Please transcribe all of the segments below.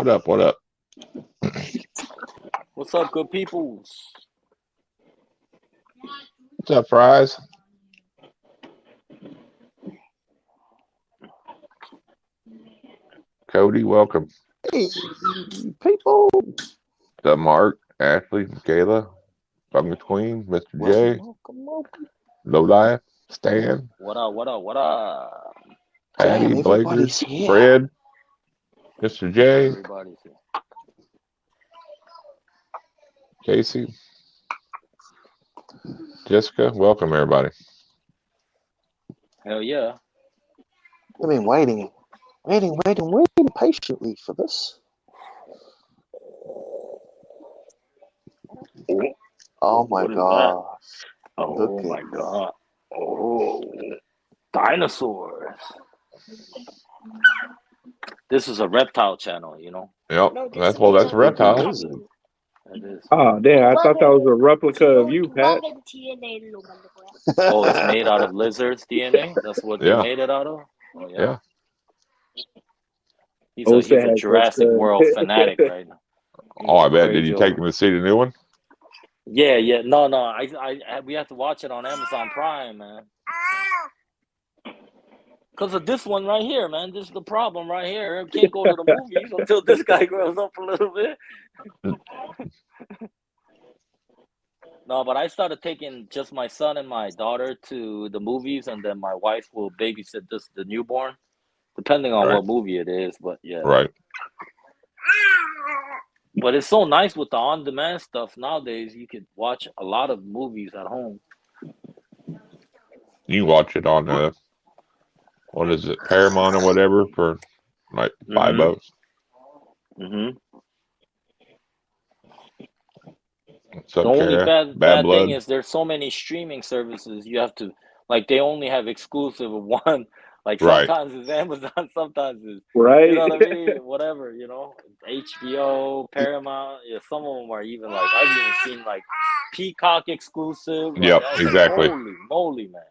What up? What up? What's up, good people? What's up, Fries? Cody, welcome. Hey, people. What's up, Mark, Ashley, Kayla, Bugger Queen, Mr. J, Welcome. Low Life, Stan, What up? What up? What up? Patty, Damn, Blazer, everybody's here. Fred, Mr. J, Everybody's here. Casey, Jessica. Welcome, everybody. Hell yeah. I've been waiting patiently for this. Oh my What is god. that? Oh Look my at god. Oh, dinosaurs. This is a reptile channel, you know. Yep, No, that's that. reptiles. It is. Oh, damn. I thought that was a replica of you, Pat. Oh, it's made out of lizards DNA. That's what Yeah. they made it out of. Oh yeah. He's a sad, Jurassic that's World fanatic right now. Oh, I bet. Did Crazy you take over- them to see the new one? Yeah. No. We have to watch it on Amazon Prime, man. Because of this one right here, man. This is the problem right here. I can't go to the movies until this guy grows up a little bit. No, but I started taking just my son and my daughter to the movies, and then my wife will babysit the newborn, depending on Right. what movie it is. But yeah. Right. But it's so nice with the on-demand stuff nowadays. You could watch a lot of movies at home. You watch it on what is it, Paramount or whatever for like $5. Mm-hmm. What's up, The only Kara? bad blood. thing is there's so many streaming services. You have to, like, they only have exclusive of one. Like, Right. sometimes it's Amazon, sometimes it's, Right? you know what I mean? Whatever, you know? HBO, Paramount. Yeah, some of them are even like, I've even seen like Peacock exclusive. Like, Yep, I was like, exactly. holy moly, man.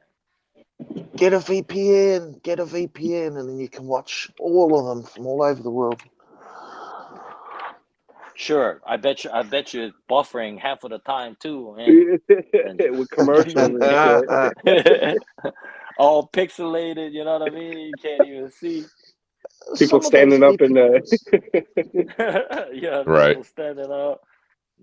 Get a VPN, and then you can watch all of them from all over the world. Sure, I bet you it's buffering half of the time too. And With commercials and shit. all pixelated, you know what I mean? You can't even see. People standing up in the... Yeah, Right. people standing up.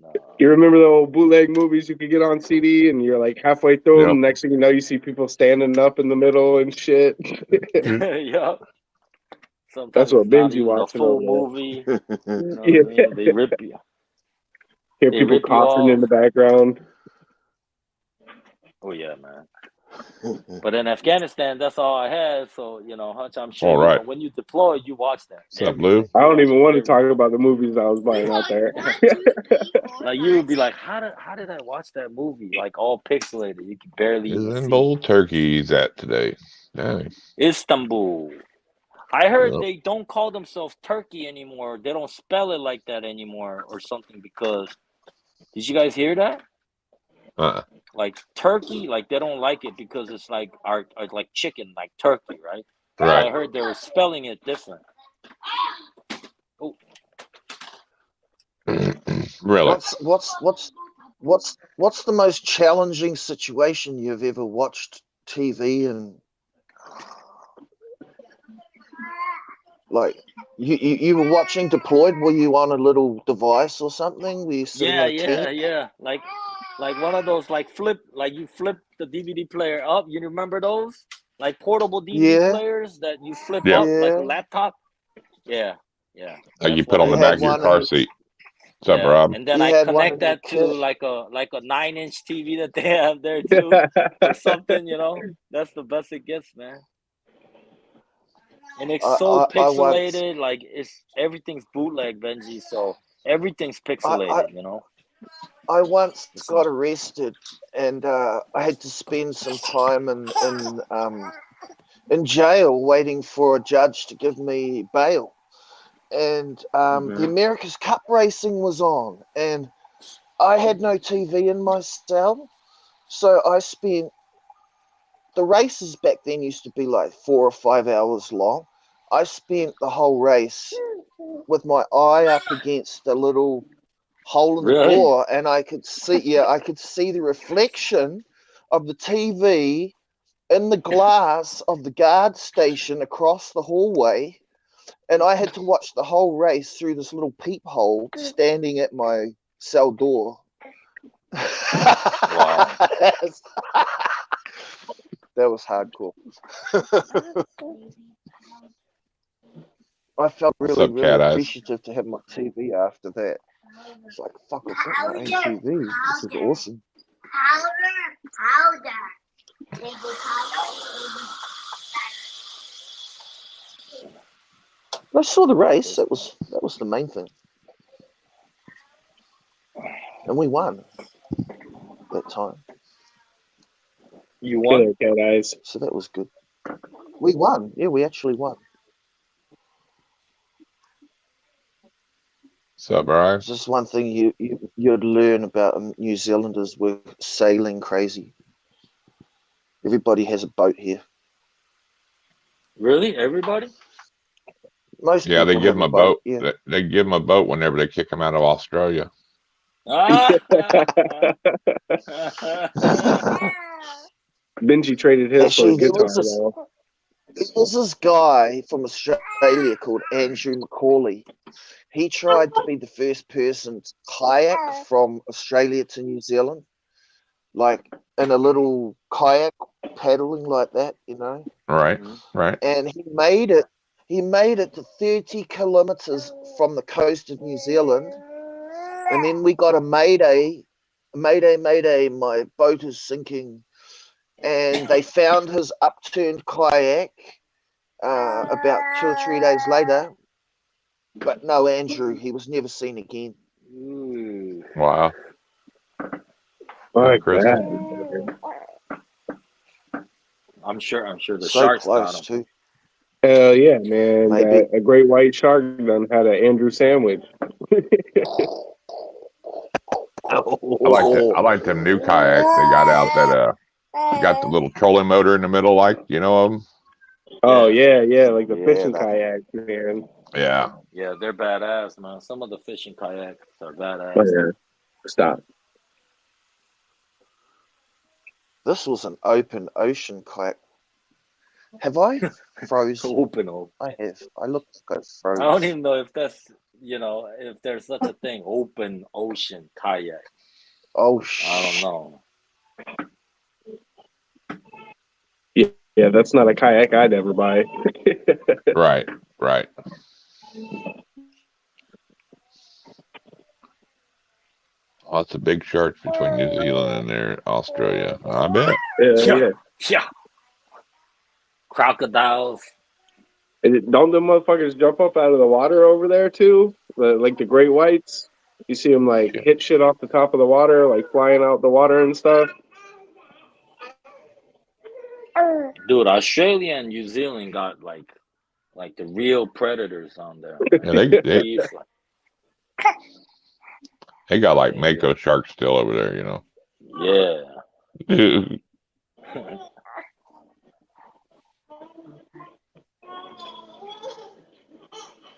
No. You remember the old bootleg movies you could get on CD and you're like halfway through them, Yep. next thing you know, you see people standing up in the middle and shit. Yeah. Sometimes That's what it's binge not you even the watching full over movie. You know what I Yeah. mean? They rip you. Hear They people rip you coughing in off. the background. Oh yeah, man. But in Afghanistan, that's all I had. So, you know, Hutch, I'm sure All you right. know, when you deploy, you watch that. What's up, Blue? I don't even want to Everything. talk about the movies I was buying out there. Like, you would be like, how did I watch that movie? Like, all pixelated. You can barely even see. Istanbul, Turkey's at today. Dang. Istanbul. I heard Yep. they don't call themselves Turkey anymore. They don't spell it like that anymore or something because... Did you guys hear that? Like Turkey, like they don't like it because it's like our like chicken, like turkey, right? So I Right. heard they were spelling it different. Oh, Really? What's the most challenging situation you've ever watched TV and like you were watching deployed? Were you on a little device or something? Were you sitting in a tent? yeah. Like one of those like you flip the DVD player up. You remember those? Like portable DVD players that you flip Yeah. up like a Yeah. laptop? Yeah. Like you That's put what on the They back had of your one car in- seat. What's up, Yeah. Rob? And then You I had one connect in your that to kit. like a 9-inch TV that they have there too, or something. You know, that's the best it gets, man. And it's so pixelated, like everything's bootleg, Benji. So everything's pixelated, you know. I once got arrested, and I had to spend some time in jail waiting for a judge to give me bail. And the America's Cup racing was on, and I had no TV in my cell, so I spent the races back then used to be like 4 or 5 hours long. I spent the whole race with my eye up against the little hole in the Really? door, and I could see, I could see the reflection of the TV in the glass of the guard station across the hallway, and I had to watch the whole race through this little peephole standing at my cell door. Wow. That was hardcore. I felt What's really, up, really Cat Eyes? appreciative to have my TV after that. It's like, fuck, I've got my own TV. This is awesome. I saw the race. That was the main thing. And we won that time. You won? Killer Cat Eyes. So that was good. We won. Yeah, we actually won. What's up, Brian? It's just one thing you'd learn about New Zealanders were sailing crazy. Everybody has a boat here. Really? Everybody? Most Yeah, they people give have them a boat. Yeah. They give them a boat whenever they kick them out of Australia. Benji traded his Actually, for a guitar. there was this guy from Australia called Andrew Macaulay. He tried to be the first person to kayak from Australia to New Zealand, like in a little kayak paddling like that, you know. Right, right. And he made it. He made it to 30 kilometers from the coast of New Zealand, and then we got a mayday, my boat is sinking. And they found his upturned kayak about 2 or 3 days later, but no Andrew. He was never seen again. Wow. My Crystal. God. I'm sure the So sharks close got him. too. Hell yeah, man. Maybe. A great white shark done had an Andrew sandwich. I like them new kayaks they got out that got the little trolling motor in the middle, like, you know them. Oh yeah, like the Yeah, fishing that- kayak, man. Yeah. Yeah, they're badass, man. Some of the fishing kayaks are badass. Oh, yeah. Stop. This was an open ocean kayak. Have I frozen? Open. I have. I look like I froze. I don't even know if that's, if there's such a thing, open ocean kayak. Oh I don't know. Yeah, that's not a kayak I'd ever buy. Right. Lots of big sharks between New Zealand and Australia. I bet. Yeah. Crocodiles. Don't the motherfuckers jump up out of the water over there too? Like the great whites? You see them like hit shit off the top of the water, like flying out the water and stuff? Dude, Australia and New Zealand got like the real predators on there. Yeah, they got like mako sharks still over there, you know. Yeah.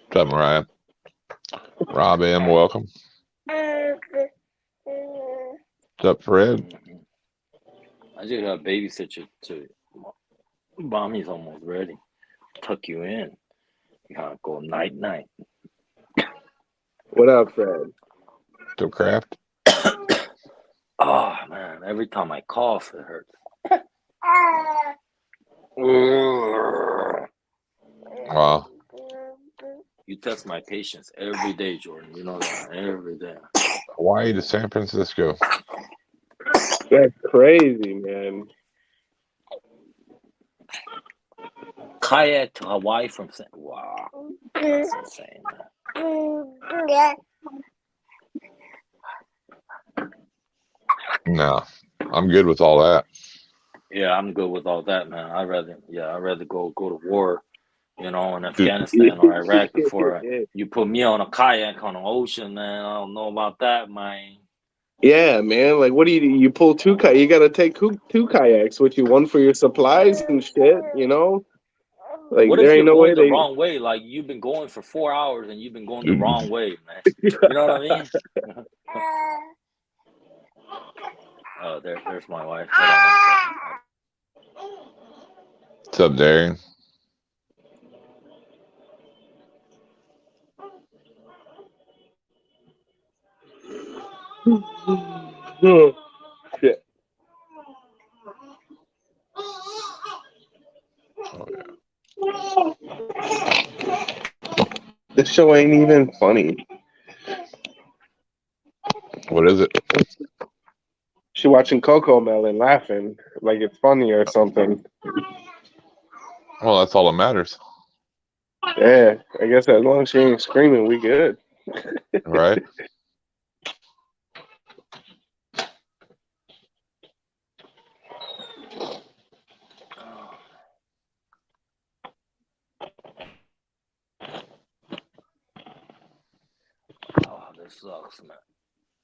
What's up, Mariah? Rob M, welcome. What's up, Fred? I just got a babysitter to mommy's almost ready. Tuck you in. You gotta go night. What up, Fred? Still craft? Oh man, every time I cough it hurts. Wow. You test my patience every day, Jordan. You know that, every day. Hawaii to San Francisco. That's crazy, man. Kayak to Hawaii from wow. That's insane, man. No, I'm good with all that. Yeah, I'm good with all that, man. I'd rather go to war, in Afghanistan or Iraq before you put me on a kayak on the ocean, man. I don't know about that, man. Yeah, man. Like, what do you do? You pull two kayaks. You got to take two kayaks with you, one for your supplies and shit, you know? Like, What there if ain't you're no way going the they. wrong way? Like you've been going for 4 hours and you've been going the wrong way, man. You know what I mean? Oh, there's my wife. Hold on 1 second. What's up, Darian? Oh, shit. Oh, yeah. This show ain't even funny. What is it? She watching Coco Melon laughing like it's funny or something. Well, that's all that matters. Yeah, I guess as long as she ain't screaming, we good. Right? Oh, this sucks, man.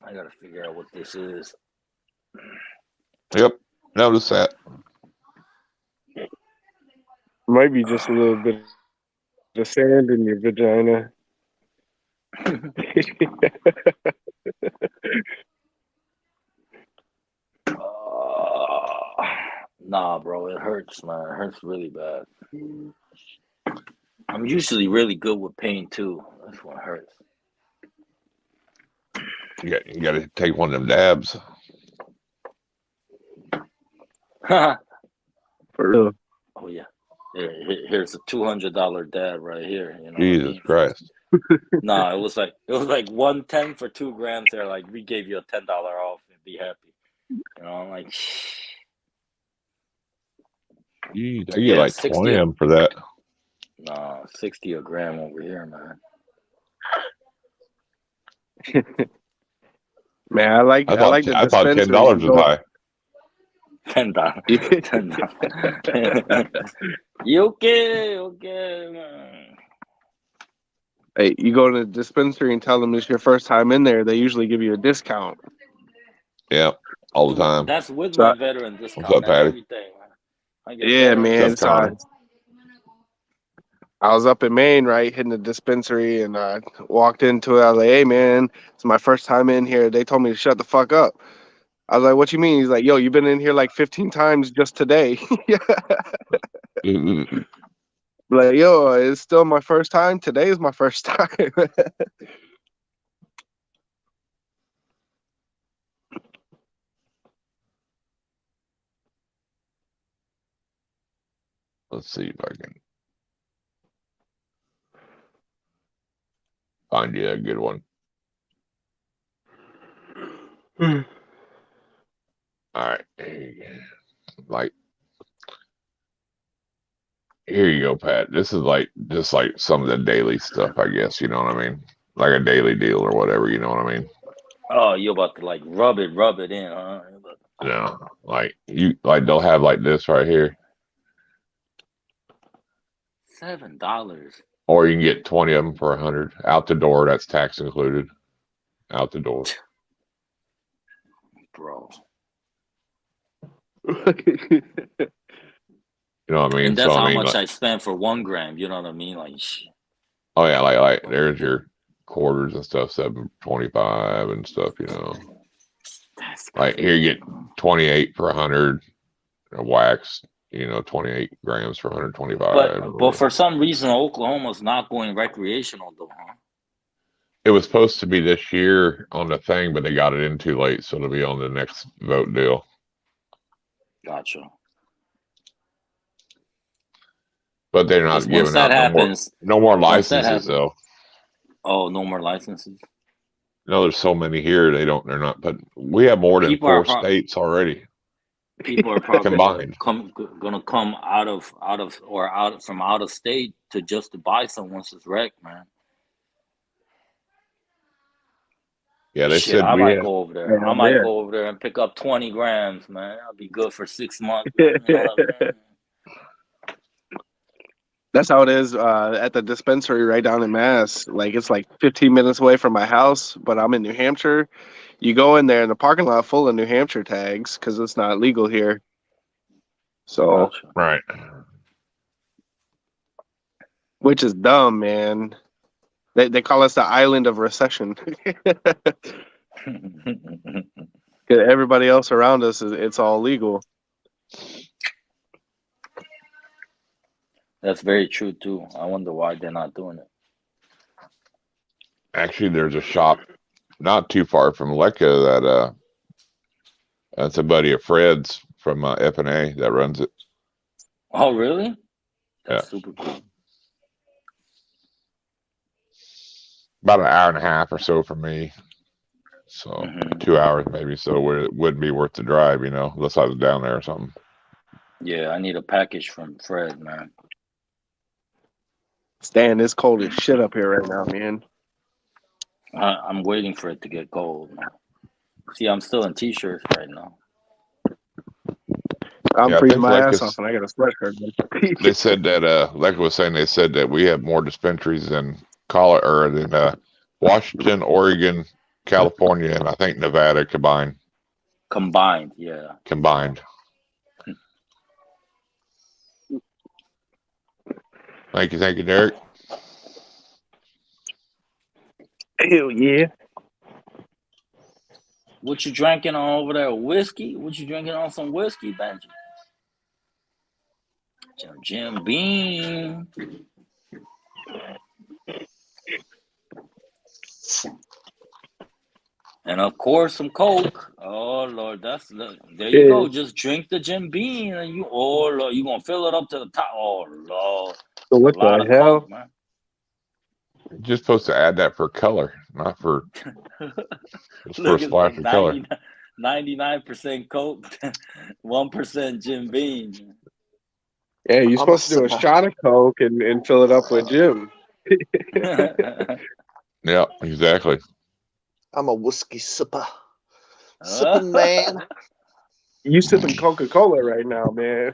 I gotta figure out what this is. Yep. Notice that. Might be just a little bit of sand in your vagina. Nah, bro, it hurts, man. It hurts really bad. I'm usually really good with pain too. That's what hurts. You got to take one of them dabs. For real. Oh yeah. Here's a $200 dab right here. You know Jesus what I mean? Christ. Nah, it was like 110 for 2 grams. They're like, we gave you a $10 off and be happy. You know, I'm like, Jeez, I get like 60 20 of them for that. Nah, 60 a gram over here, man. Man, I like the I thought dispensary. $10 was high. $10. $10. You okay, man. Hey, you go to the dispensary and tell them it's your first time in there, they usually give you a discount. Yeah, all the time. That's with So, my veteran discount What's up, and Patty? everything, man. I get yeah, veteran man. What's up, discount. I was up in Maine, right, hitting the dispensary, and I walked into it. I was like, hey, man, it's my first time in here. They told me to shut the fuck up. I was like, what you mean? He's like, yo, you've been in here like 15 times just today. Like, yo, it's still my first time. Today is my first time. Let's see if I can find you a good one. All right. Like, here you go, Pat. This is like just like some of the daily stuff, I guess. You know what I mean? Like a daily deal or whatever. You know what I mean? Oh, you're about to like rub it in, huh? You know, like they'll have like this right here, $7. or you can get 20 of them for 100 out the door. That's tax included. Out the door, Bro. you know what I mean? And that's So I how mean, much like, I spent for 1 gram. You know what I mean? Like, oh yeah, like there's your quarters and stuff, 7.25 and stuff. You know, that's like crazy. here you get 28 for 100, wax. You know, 28 grams for 125. But for some reason, Oklahoma's not going recreational though, huh? It was supposed to be this year on the thing, but they got it in too late, so it'll be on the next vote deal. Gotcha. But they're not giving out no more licenses though. Oh, no more licenses. No, there's so many here. They're not. But we have more than 4 states already. People are probably combined. Gonna come out from out of state to just to buy some once it's wrecked, man. Yeah, they said I might go over there. I might go over there and pick up 20 grams, man. I'll be good for 6 months. You know what I mean? That's how it is at the dispensary right down in Mass. Like, it's like 15 minutes away from my house, but I'm in New Hampshire. You go in there and the parking lot full of New Hampshire tags because it's not legal here. So Gotcha. Right. Which is dumb, man. They call us the island of recession. Everybody else around us, it's all legal. That's very true too. I wonder why they're not doing it. Actually, there's a shop not too far from Lecca that's a buddy of Fred's from F&A that runs it. Oh, really? That's Yeah. super cool. About an hour and a half or so from me. So 2 hours maybe. So it wouldn't be worth the drive, you know, unless I was down there or something. Yeah, I need a package from Fred, man. Stan, it's cold as shit up here right now, man. I'm waiting for it to get cold, man. See, I'm still in t-shirts right now. I'm freezing my ass off, and I got a sweatshirt. They said that Lecca was saying, they said that we have more dispensaries than Washington, Oregon, California, and I think Nevada combined. Combined, yeah. Combined. Thank you, Derek. Hell yeah. What you drinking on over there? Whiskey? What you drinking on? Some whiskey, Benji? Jim Beam. And of course, some Coke. Oh Lord, there you go. Just drink the Jim Beam, and you Lord, you gonna fill it up to the top. Oh Lord, so what the hell? Coke, man. You're just supposed to add that for color, not for just for a splash of color. 99% Coke, 1% Jim Beam. Yeah, you're supposed to do a shot of Coke and fill it up with Jim. Yeah, exactly. I'm a whiskey sipper. Sipping man. You sipping Coca-Cola right now, man.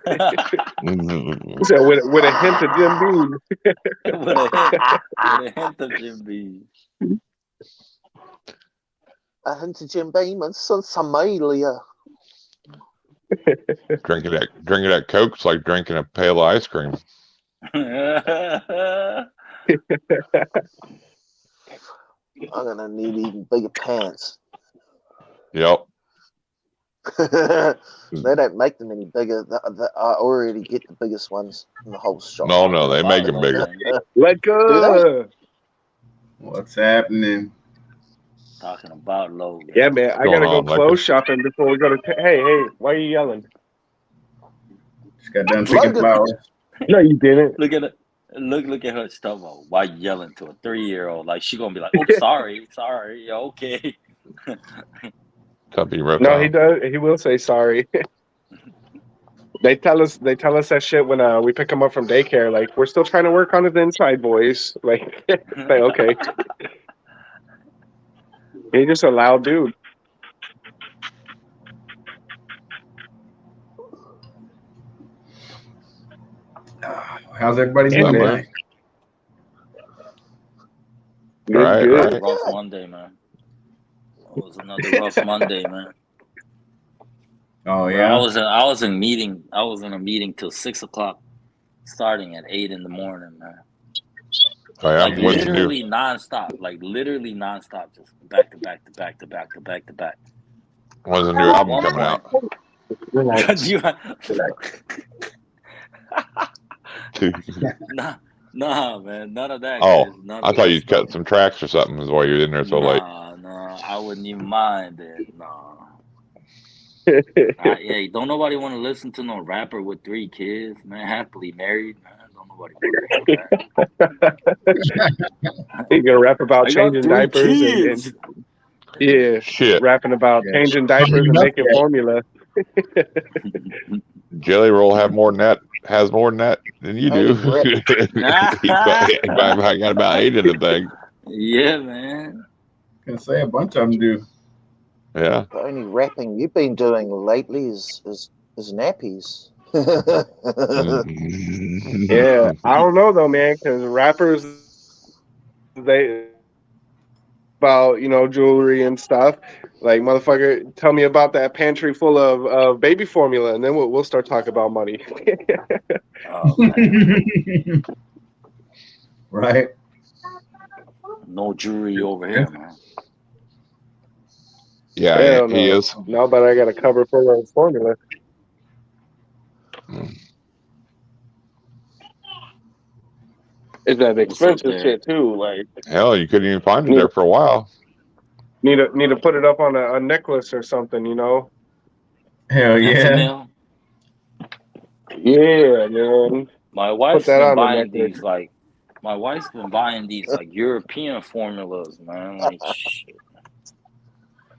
So with a hint of Jim Beam. with a hint of Jim Beam. A hint of Jim Beam and some Somalia. Drinking that Coke's like drinking a pail of ice cream. I'm gonna need even bigger pants. Yep. They don't make them any bigger. I already get the biggest ones in the whole shop. No, they make them bigger. Let go. What's happening? Talking about Logan. Yeah, man. I gotta go clothes shopping before we go to. Hey, why are you yelling? Just got done picking flowers. No, you didn't. Look at it. Look at her stomach. Why yelling to a 3-year-old? Like she gonna be like, "Oh, sorry, okay." No, he does. He will say sorry. They tell us that shit when we pick him up from daycare. Like, we're still trying to work on his inside voice. Like, say okay. He's just a loud dude. How's everybody doing today? Right. Rough Monday, man. It was another rough Monday, man. Oh yeah. I was in a meeting till 6:00, starting at 8 in the morning, man. Oh, yeah. Like literally nonstop, just back to back to back to back to back to back. When's the new album coming out? Nah, man, none of that. Oh, I thought you cut some tracks or something. Is why you're in there so late. No, I wouldn't even mind it. No. Hey, don't nobody want to listen to no rapper with 3 kids, man. Happily married, man. Don't nobody want to hear that. You're gonna rap about changing diapers and yeah, shit, rapping about changing diapers and making formula. Jelly Roll has more than that than you do. I got about 8 of the thing. Yeah, man. I can say a bunch of them do. Yeah. The only rapping you've been doing lately is nappies. Yeah, I don't know though, man, because rappers they about jewelry and stuff. Like, motherfucker, tell me about that pantry full of baby formula, and then we'll start talking about money. Oh, man. Right. No jury over here, man. Yeah, he is. Now that I got a cover for the formula. It's that expensive shit too. Like, hell, you couldn't even find it there for a while. Need to put it up on a necklace or something, you know? Hell yeah. Yeah, man. My wife's been buying these like European formulas, man. Like shit.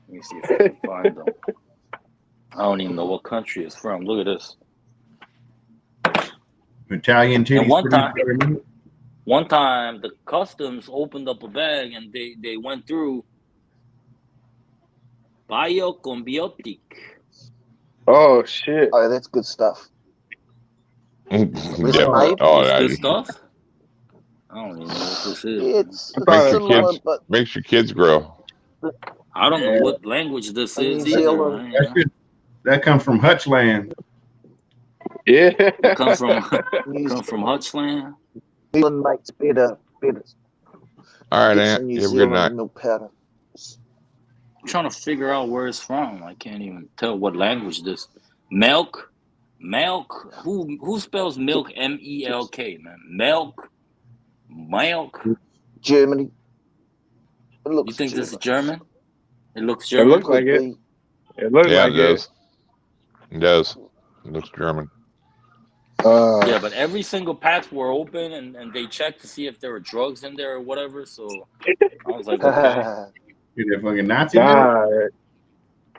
Let me see if I can find them. I don't even know what country it's from. Look at this. Italian titties. And one time the customs opened up a bag and they went through Biocombiotic. Oh shit. Oh, that's good stuff. It's good stuff? I don't even know what this is. Makes your kids grow. I don't know what language this is either. That comes from Hutchland. Yeah. It comes from Hutchland. New Zealand makes better. All right, Aunt. You have a good night. Milk powder. I'm trying to figure out where it's from. I can't even tell what language this. Milk. Who spells milk? MELK, man. Milk. Germany. You think this is German? It looks German. It looks like it. It looks like it. Does. It does. It looks German. Yeah, but every single packs were open and they checked to see if there were drugs in there or whatever. So I was like, okay. You're that fucking Nazi. I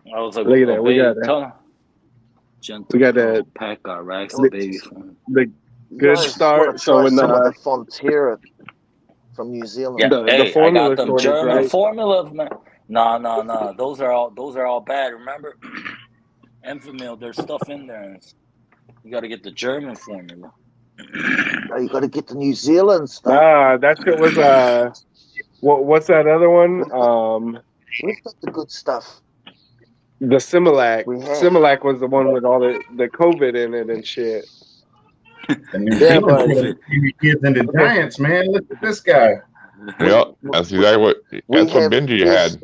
was like, look at that. We got that pack got racks and babies from the good start. So when the Fonterra from New Zealand, the formula I got them German formulas, man. No. Those are all bad. Remember, Enfamil, there's stuff in there. You got to get the German formula. Oh, you got to get the New Zealand stuff. That shit was what's that other one? We've got the good stuff. The Similac. Similac was the one with all the COVID in it and shit. Yeah, but kids into giants, man. Look at this guy. Yep, that's exactly what Benji had.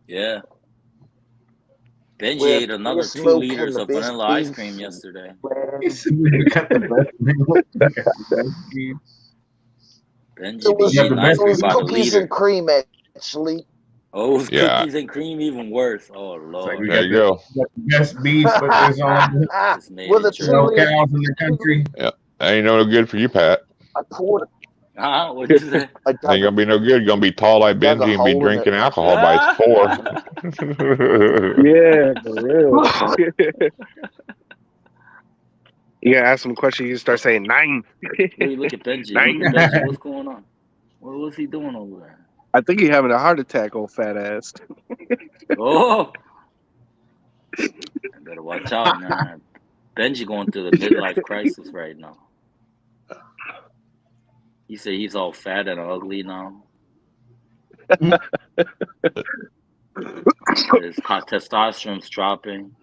Yeah. Benji ate another 2 liters of vanilla ice cream yesterday. Benji eating ice cream by the cookies liter. And cream, actually. Oh, cookies and cream, even worse. Oh, Lord. There you go. The best beef burgers on. With the no cows in the country. Yeah, that ain't no good for you, Pat. I poured it. What'd you say? Ain't gonna be no good. You're gonna be tall like Benji and be drinking alcohol by 4. Yeah, for real. You gotta ask him a question. You start saying 9. Hey, look at Benji. Look at Benji. What's going on? What's he doing over there? I think he's having a heart attack, old fat ass. Oh, I better watch out, man. Benji going through the midlife crisis right now. He said he's all fat and ugly now. His testosterone's dropping.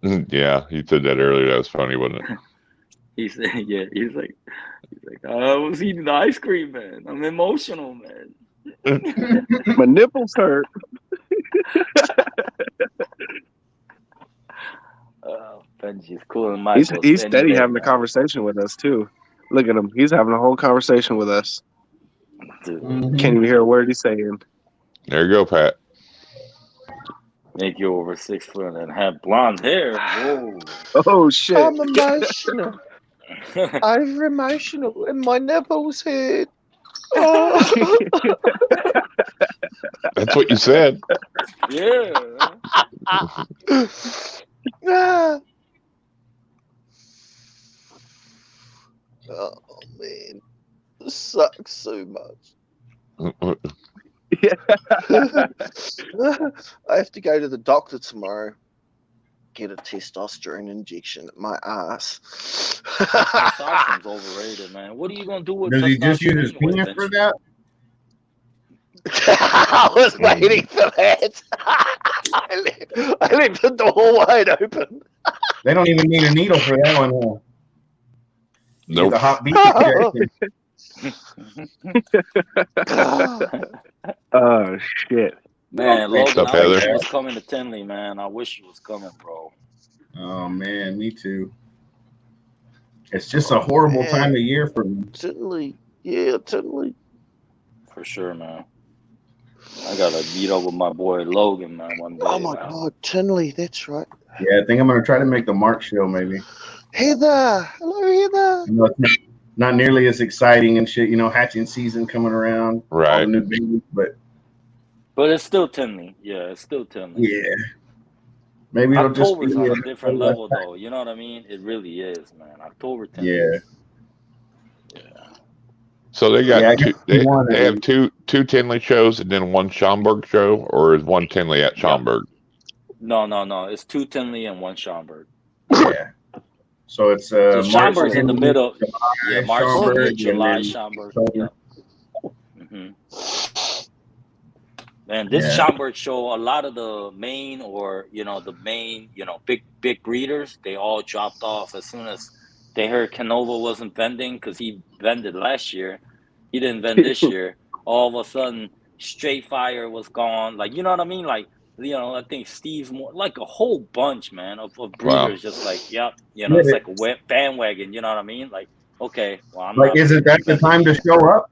Yeah, he said that earlier. That was funny, wasn't it? He said, yeah. He's like, I was eating the ice cream, man. I'm emotional, man. My nipples hurt. Benji's cool and Michael. He's steady having a conversation with us too. Look at him. He's having a whole conversation with us. Dude. Can't even hear a word he's saying. There you go, Pat. Make you over 6 foot and have blonde hair. Whoa. Oh shit. I'm emotional. I'm emotional and my nipples hurt. Oh. That's what you said. Yeah. Oh man, this sucks so much. I have to go to the doctor tomorrow. Get a testosterone injection at my ass. Testosterone's overrated, man. What are you gonna do with? Does he just use his penis for that? I was waiting for that. I left the door wide open. They don't even need a needle for that one. Nope. The hot beat injection. Oh shit. Man, Logan, up, I wish Heather? you was coming to Tinley, man. I wish you was coming, bro. Oh man, me too. It's just a horrible time of year for me. Tinley. Yeah, Tinley. For sure, man. I gotta meet up with my boy Logan, man, one day. Oh my God, Tinley, that's right. Yeah, I think I'm gonna try to make the March show maybe. Heather, hello, Heather. You know, it's not nearly as exciting and shit. You know, hatching season coming around, all Right. the new babies, but it's still Tinley. Yeah, it's still Tinley. Yeah. Maybe it'll just October's be on a different level, though. You know what I mean? It really is, man. October 10th. Yeah. So they got they have two Tinley shows and then one Schaumburg show, or is one Tinley at Schaumburg? No. It's 2 Tinley and 1 Schaumburg. Yeah. So it's so Schaumburg's in the middle. July, March, Schaumburg, July, Schaumburg. Yeah. Man, this Schaumburg show, a lot of the main big breeders, they all dropped off as soon as they heard Canova wasn't vending, because he vended last year. He didn't vend this year. All of a sudden, Straight Fire was gone. Like, you know what I mean? Like, I think Steve's more, like a whole bunch, man, of breeders. Just like, yep, it's like a bandwagon. You know what I mean? Like, okay, well, I'm like, isn't that the time to show up?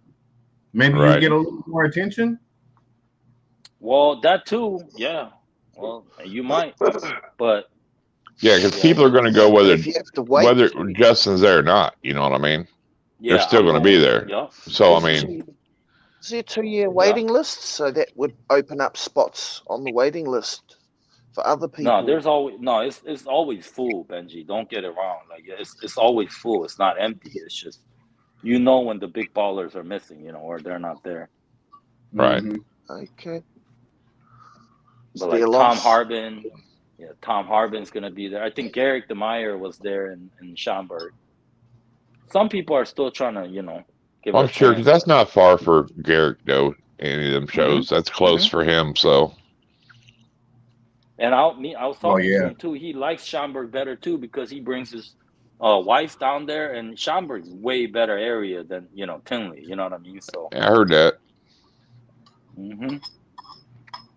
Maybe Right. you get a little more attention. Well, that too, yeah. Well, you might, but yeah, because people are going to go whether Justin's there or not. You know what I mean? Yeah, they're still going to be there. Yeah. So I mean, is there a 2-year waiting list? So that would open up spots on the waiting list for other people. No, it's always full, Benji. Don't get it wrong. Like it's always full. It's not empty. It's just when the big ballers are missing, or they're not there. Right. Okay. But like Tom Harbin, Tom Harbin's gonna be there. I think Garrick DeMeyer was there in Schaumburg. Some people are still trying to, give I'm sure, because that's not far for Garrick, though. Any of them shows, that's close for him. So, and I was talking to him too. He likes Schaumburg better too, because he brings his wife down there, and Schaumburg's way better area than Tinley. You know what I mean? So yeah, I heard that.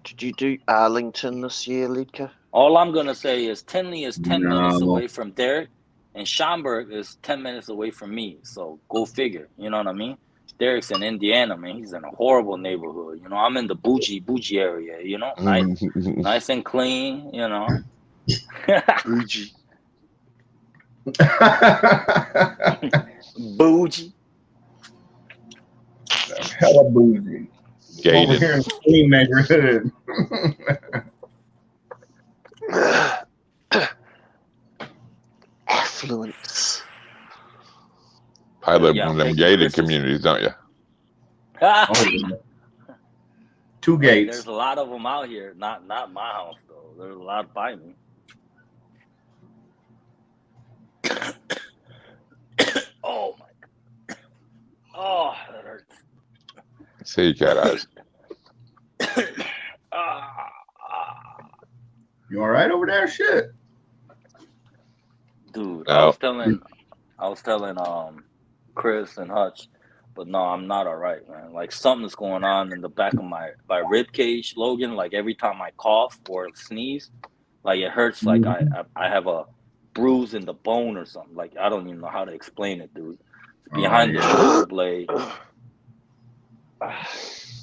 Did you do Arlington this year, Lidka? All I'm gonna say is Tinley is 10 minutes away from Derek, and Schaumburg is 10 minutes away from me. So go figure. You know what I mean? Derek's in Indiana, man. He's in a horrible neighborhood. I'm in the bougie area. Nice and clean. Bougie. Bougie. Hella bougie. Gated. Over here in the clean neighborhood. Affluence. I live in them gated communities, don't you? Two gates. There's a lot of them out here. Not my house though. There's a lot by me. Oh my God. Oh, that hurts. See, cat eyes. You all right over there? Shit. Dude, I was telling Chris and Hutch, but no, I'm not all right, man. Like something's going on in the back of my rib cage, Logan. Like every time I cough or sneeze, like it hurts. Like I have a bruise in the bone or something. Like I don't even know how to explain it, dude. It's behind the shoulder blade.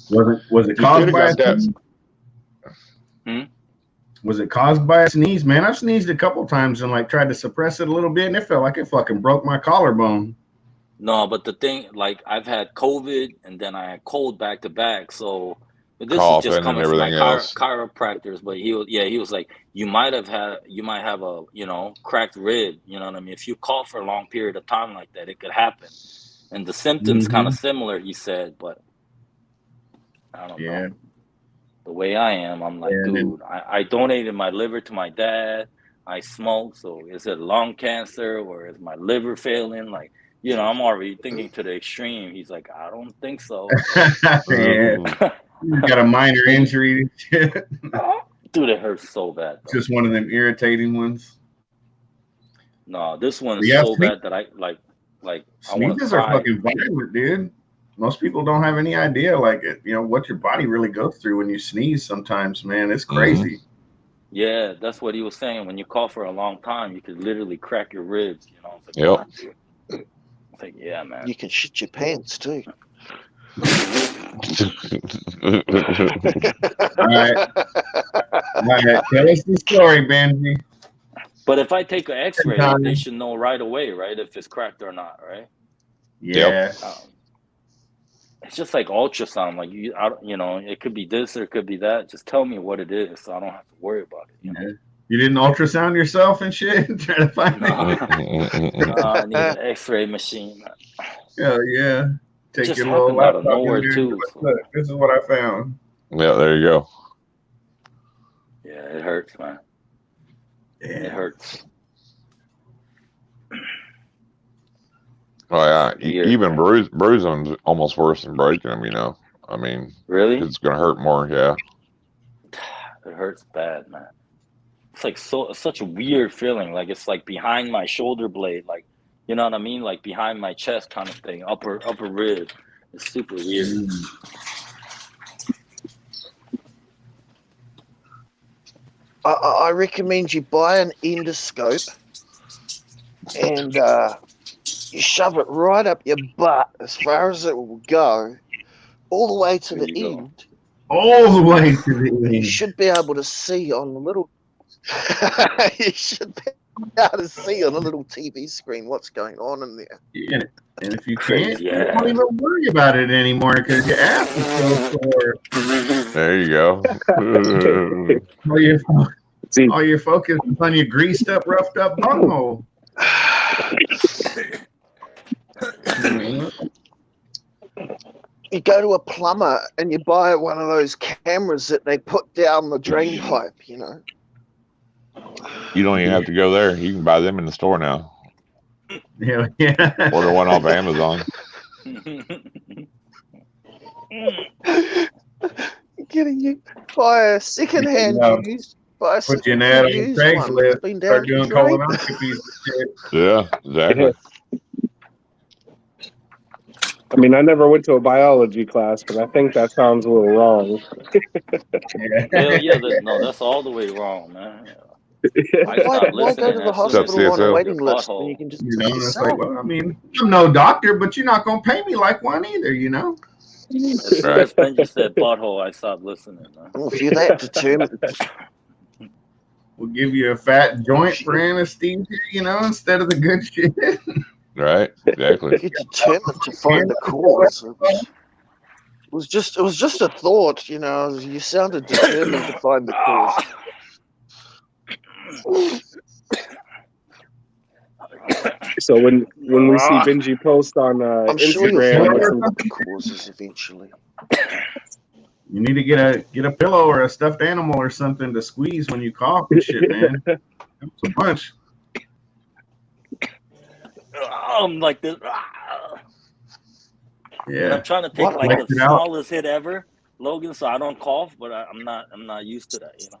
Was it caused by Was it caused by a sneeze? Man, I've sneezed a couple times and like tried to suppress it a little bit, and it felt like it fucking broke my collarbone. No, but the thing, like I've had COVID and then I had cold back to back, so this is just coming from my chiropractors. But he was like, you might have a cracked rib. You know what I mean? If you cough for a long period of time like that, it could happen. And the symptoms kind of similar, he said, but I don't know. The way I am, I'm like, dude, I donated my liver to my dad. I smoke, so is it lung cancer or is my liver failing? Like, I'm already thinking to the extreme. He's like, I don't think so. You got a minor injury. Dude, it hurts so bad. Though. Just one of them irritating ones. No, this one is so bad that I like. Like I want to Sneezes are cry. fucking violent, dude. Most people don't have any idea, like, what your body really goes through when you sneeze sometimes, man. It's crazy. Yeah, that's what he was saying. When you cough for a long time, you could literally crack your ribs. You know, it's like, Yep. It's like, yeah, man. You can shit your pants too. All right. Tell us the story, Benji. But if I take an X-ray, they should know right away, right, if it's cracked or not, right? Yeah. It's just like ultrasound. Like it could be this or it could be that. Just tell me what it is, so I don't have to worry about it. You know? You didn't ultrasound yourself and shit, trying to find it. I need an X-ray machine. Hell yeah! Take just your little happened out of laptop nowhere in there. too. Look, this is what I found. Yeah, there you go. Yeah, it hurts, man. Yeah. It hurts. Oh yeah, even bruising's almost worse than breaking them. You know, I mean, really, it's gonna hurt more. Yeah, it hurts bad, man. It's like such a weird feeling. Like it's like behind my shoulder blade, like you know what I mean, like behind my chest kind of thing, upper rib. It's super weird. I recommend you buy an endoscope and you shove it right up your butt as far as it will go, all the way to the end. All the way to the end. You should be able to see on the little. You should be able to see on a little TV screen what's going on in there. Yeah. And if you can't, you don't even worry about it anymore because your ass is so sore. There you go. All your focus is on your greased up, roughed up bunghole. You go to a plumber and you buy one of those cameras that they put down the drain pipe, you know. You don't even have to go there. You can buy them in the store now. Yeah. Order one off Amazon. Getting you buy a second-hand used. Put your ad on Craigslist. Start doing colonoscopies and shit. Yeah, exactly. I mean, I never went to a biology class, but I think that sounds a little wrong. Hell yeah, that's all the way wrong, man. Why go to the hospital on a waiting list when you can just do it yourself? Like, well, I mean, I'm no doctor, but you're not gonna pay me like one either, you know. As soon as Benji said butthole, I stopped listening. Well, if you're that determined, we'll give you a fat joint for anesthesia, you know, instead of the good shit. Right, exactly. You're determined to find the cause. It was just a thought, you know. You sounded determined to find the cause. So when we see Benji post on I'm Instagram, sure you'll find the causes eventually. You need to get a pillow or a stuffed animal or something to squeeze when you cough and shit, man. It's a bunch. I'm like this. Yeah. And I'm trying to take like the smallest hit ever, Logan, so I don't cough. But I'm not used to that, you know.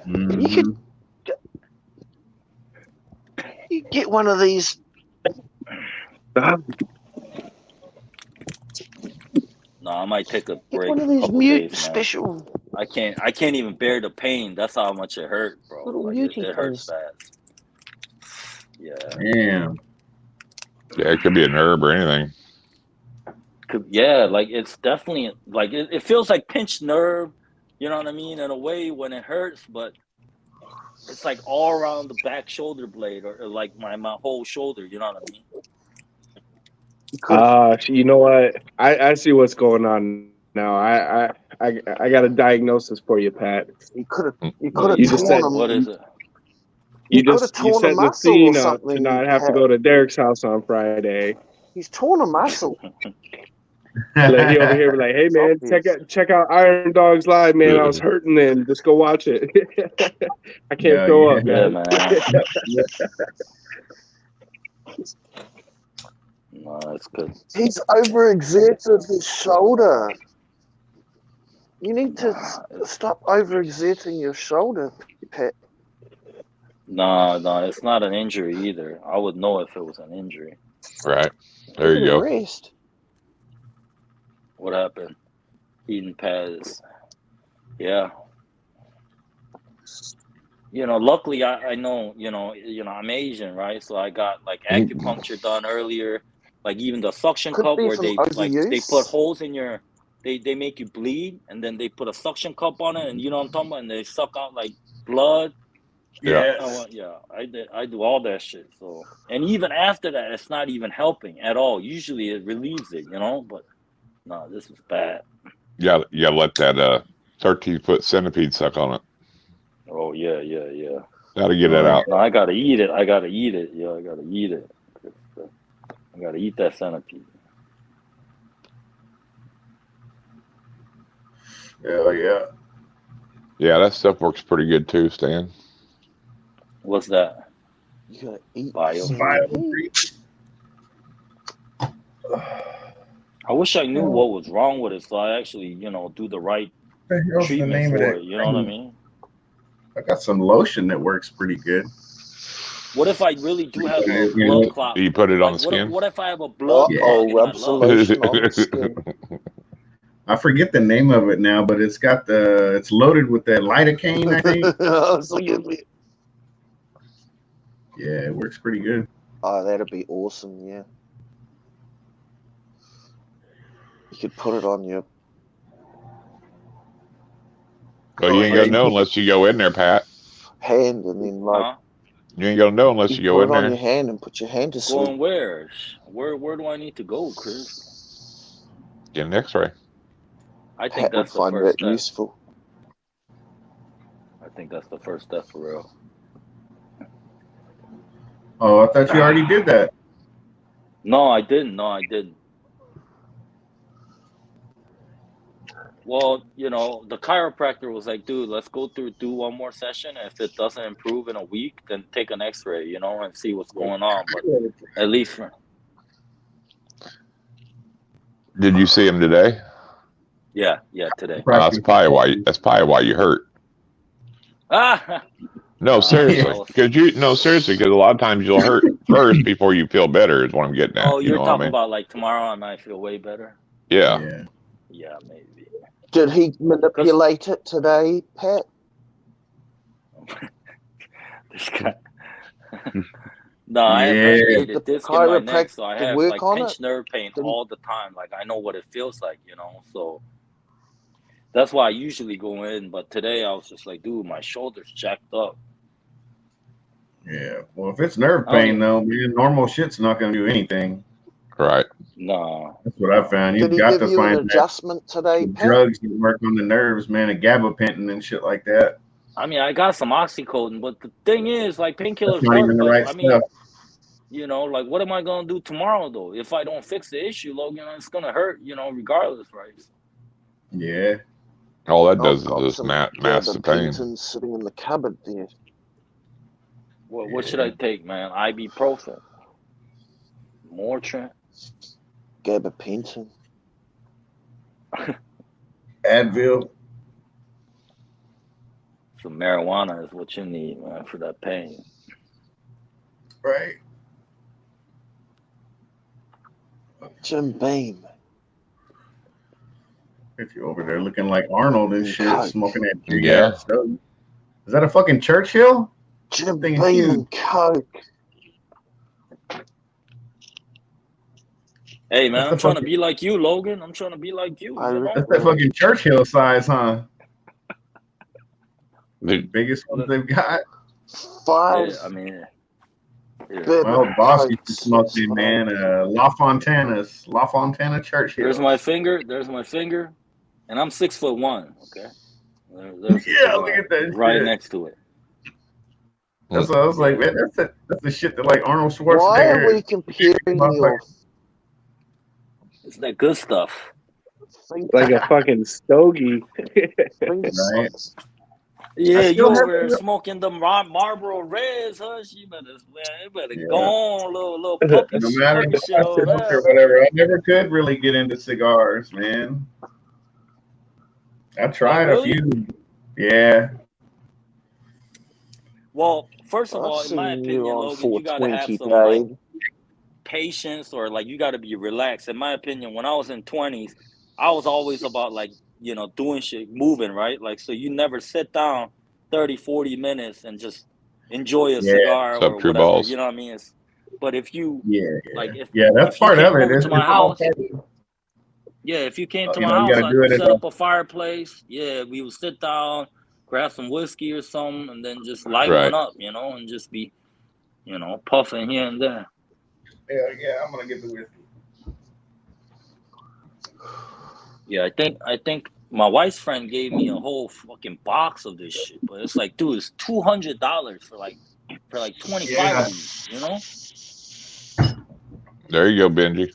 Mm-hmm. You get one of these. No, I might take a break. One of these mute special. I can't even bear the pain. That's how much it hurt, bro. Like, it hurts bad. Yeah. Damn. Yeah, it could be a nerve or anything. Yeah, like it's definitely like it feels like pinched nerve. You know what I mean? In a way, when it hurts, but it's like all around the back shoulder blade, or like my whole shoulder. You know what I mean? You know what? I see what's going on now. I got a diagnosis for you, Pat. You could have just said, what is it? You set the scene up to not have to go to Derek's house on Friday. He's torn a muscle. Like he over here be like, hey man, check out Irondogg's live, man. I was hurting then. Just go watch it. I can't throw up, man. No, that's good. He's overexerted his shoulder. You need to stop overexerting your shoulder, Pat. No, it's not an injury either. I would know if it was an injury. Right. There you go. Rest. What happened? Eating pads. Yeah. Luckily I know, I'm Asian, right? So I got like acupuncture done earlier. Like even the suction cup where they put holes in your, they make you bleed, and then they put a suction cup on it, and you know what I'm talking about, and they suck out like blood. Yeah. I do all that shit. So, and even after that, it's not even helping at all. Usually it relieves it, but no, this is bad. Yeah, let that 13-foot centipede suck on it. Oh yeah. Gotta get it out. No, I gotta eat it. Yeah, I gotta eat it. I gotta eat that centipede. Yeah. Yeah, that stuff works pretty good too, Stan. What's that? You gotta eat bio. I wish I knew what was wrong with it, so I actually, do the right treatment for it. You know what I mean? I got some lotion that works pretty good. What if I really do have a blood clot? Do you put it on the skin? What if I have a blood clot in my lungs? On the skin. I forget the name of it now, but it's loaded with that lidocaine, I think. Yeah, it works pretty good. Oh, that'd be awesome, yeah. You could put it on your... Well, you ain't gonna know unless you go in there, Pat. Hand, and then you ain't gonna know unless you go in there. Put it on your hand and put your hand to sleep. Going where? Where do I need to go, Chris? Get an X-ray. I think that's the first step. Useful. I think that's the first step for real. Oh, I thought you already did that. No, I didn't. Well, the chiropractor was like, dude, let's do one more session. If it doesn't improve in a week, then take an X-ray, and see what's going on. But at least. Did you see him today? Yeah, today. That's probably why you hurt. No, seriously, because a lot of times you'll hurt first before you feel better. Is what I'm getting at. Oh, you're talking about like tomorrow I might feel way better. Yeah. Yeah, maybe. Did he manipulate it today, Pat? This guy. No, I have herniated disc in my neck, so I have like pinched nerve pain all the time. Like I know what it feels like, So that's why I usually go in. But today I was just like, dude, my shoulder's jacked up. Yeah. Well, if it's nerve pain, though, normal shit's not going to do anything. Right. No. That's what I found. Did he got give to you find an adjustment today, Pat? Drugs that work on the nerves, man, and gabapentin and shit like that. I mean, I got some oxycodone, but the thing is, like, painkillers not even the work. right But, I mean, stuff. like, what am I gonna do tomorrow though? If I don't fix the issue, Logan, it's gonna hurt, regardless, right? Yeah. All that does is just mask the pain. Sitting in the cupboard there. What should I take, man? Ibuprofen, Motrin, gabapentin, Advil. Some marijuana is what you need, man, for that pain. Right. Jim Beam. If you're over there looking like Arnold and shit, Coke. smoking that Yeah. stuff. Is that a fucking Churchill? Jim Beam and Coke. Hey, man, I'm trying to be like you, Logan. I'm trying to be like you. That's that fucking Churchill size, huh? The biggest ones they've got. 5. Yeah, I mean, my old boss used to smoke them, man. La Fontana Churchill. There's my finger, and I'm 6'1". Okay. Yeah, look at that. Right shit. Next to it. That's what I was like, man. That's the shit that like Arnold Schwarzenegger. Why are we comparing your? It's that good stuff. Like a fucking stogie. Right. Yeah, you over there smoking them Marlboro Reds, huh? You better go on, little puppy. No matter puppy shit over there. or whatever, I never could really get into cigars, man. I tried a few. Yeah. Well, first of all, I've in my seen you opinion, on Logan, you gotta have 420, some like babe. patience, or like you gotta be relaxed. In my opinion, when I was in 20s, I was always about like, you know, doing shit, moving, right? Like, so you never sit down 30, 40 minutes and just enjoy a cigar What's up, or True whatever. Balls? You know what I mean? But if you like, Yeah, that's if you part of came it. over to my It's all house, part of it. yeah, if you came to You my know, you house, gotta I'd do it at set up a fireplace. Yeah, we would sit down, grab some whiskey or something, and then just light one up, you know, and just be, you know, puffing here and there. Yeah, I'm gonna get the whiskey. Yeah, I think my wife's friend gave me a whole fucking box of this shit, but it's like, dude, it's $200 for like 25 of these, you know? There you go, Benji.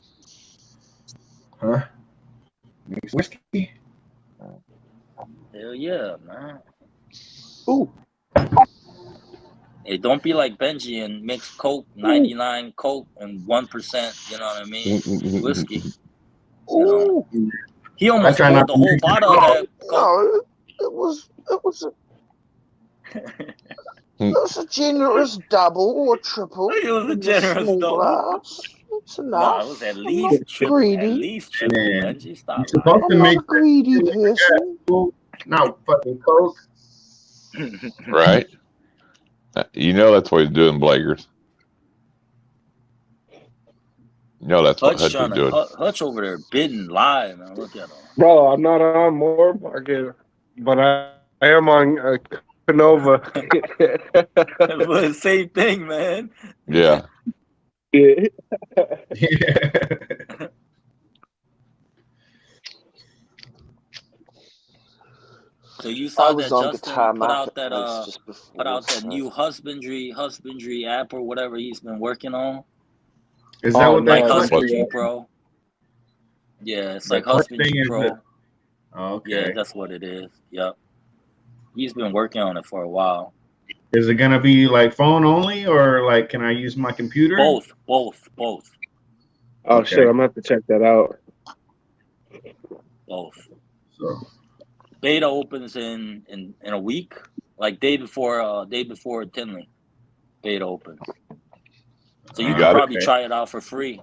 Huh? Mixed whiskey? Hell yeah, man. Ooh. Hey, don't be like Benji and mix Coke, 99 Coke, and 1%, you know what I mean? Whiskey. You know? He almost poured the whole bottle of that Coke. No, it was a generous double or triple. It was a generous small double. glass. It's enough. No, it was at least triple. Greedy. At least triple, Benji. Stop. I'm not a greedy person. No fucking Coke. Right? You know that's what he's doing, Blakers. You know that's what Hutch is doing. Hutch over there bidding live, man. Look at him. Bro, I'm not on More Market, but I am on Canova. Same thing, man. Yeah. Yeah. So you saw that Justin put out that new husbandry app or whatever he's been working on. Is that what like that Husbandry Pro? Yeah, it's like Husbandry Pro. Okay. Yeah, that's what it is. Yep. He's been working on it for a while. Is it gonna be like phone only, or like can I use my computer? Both. Oh shit, I'm gonna have to check that out. Both. So beta opens in a week, like day before Tinley. Beta opens. So you can probably try it out for free.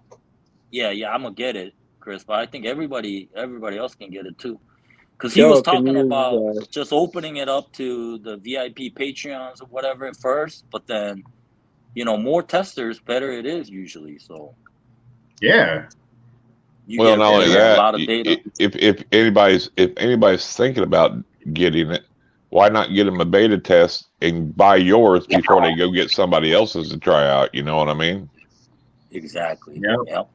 Yeah, I'm gonna get it, Chris, but I think everybody else can get it too. Because he was talking about just opening it up to the VIP Patreons or whatever at first, but then, you know, more testers, better it is usually. So yeah. Well, not only that, a lot of data. If anybody's thinking about getting it, why not get them a beta test and buy yours before they go get somebody else's to try out? You know what I mean? Exactly. Yep.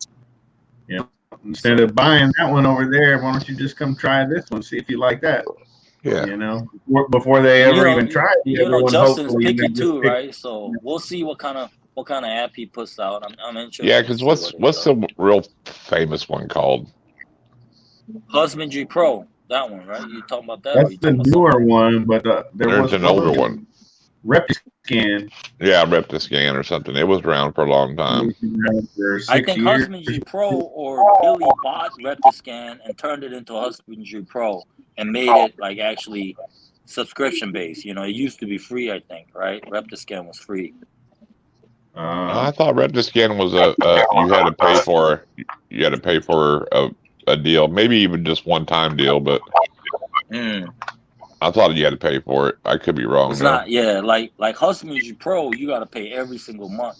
Instead of buying that one over there, why don't you just come try this one, see if you like that? Yeah. You know, before they ever even try it. You know, Justin's picky too, right? So we'll see what kind of app he puts out. I'm interested. Yeah, because what's the real famous one called? Husbandry Pro. That one, right? You talking about that? That's the newer one, but there's an older one. Reptiscan. Yeah, Reptiscan or something. It was around for a long time. I think Husbandry Pro or Billy bought Reptiscan and turned it into Husbandry Pro and made it like actually subscription based. You know, it used to be free, I think, right? Reptiscan was free. I thought Reptiscan was you had to pay for a deal, maybe even just one-time deal, but I thought you had to pay for it. I could be wrong. It's not, yeah. Like Husbandry Pro, you got to pay every single month.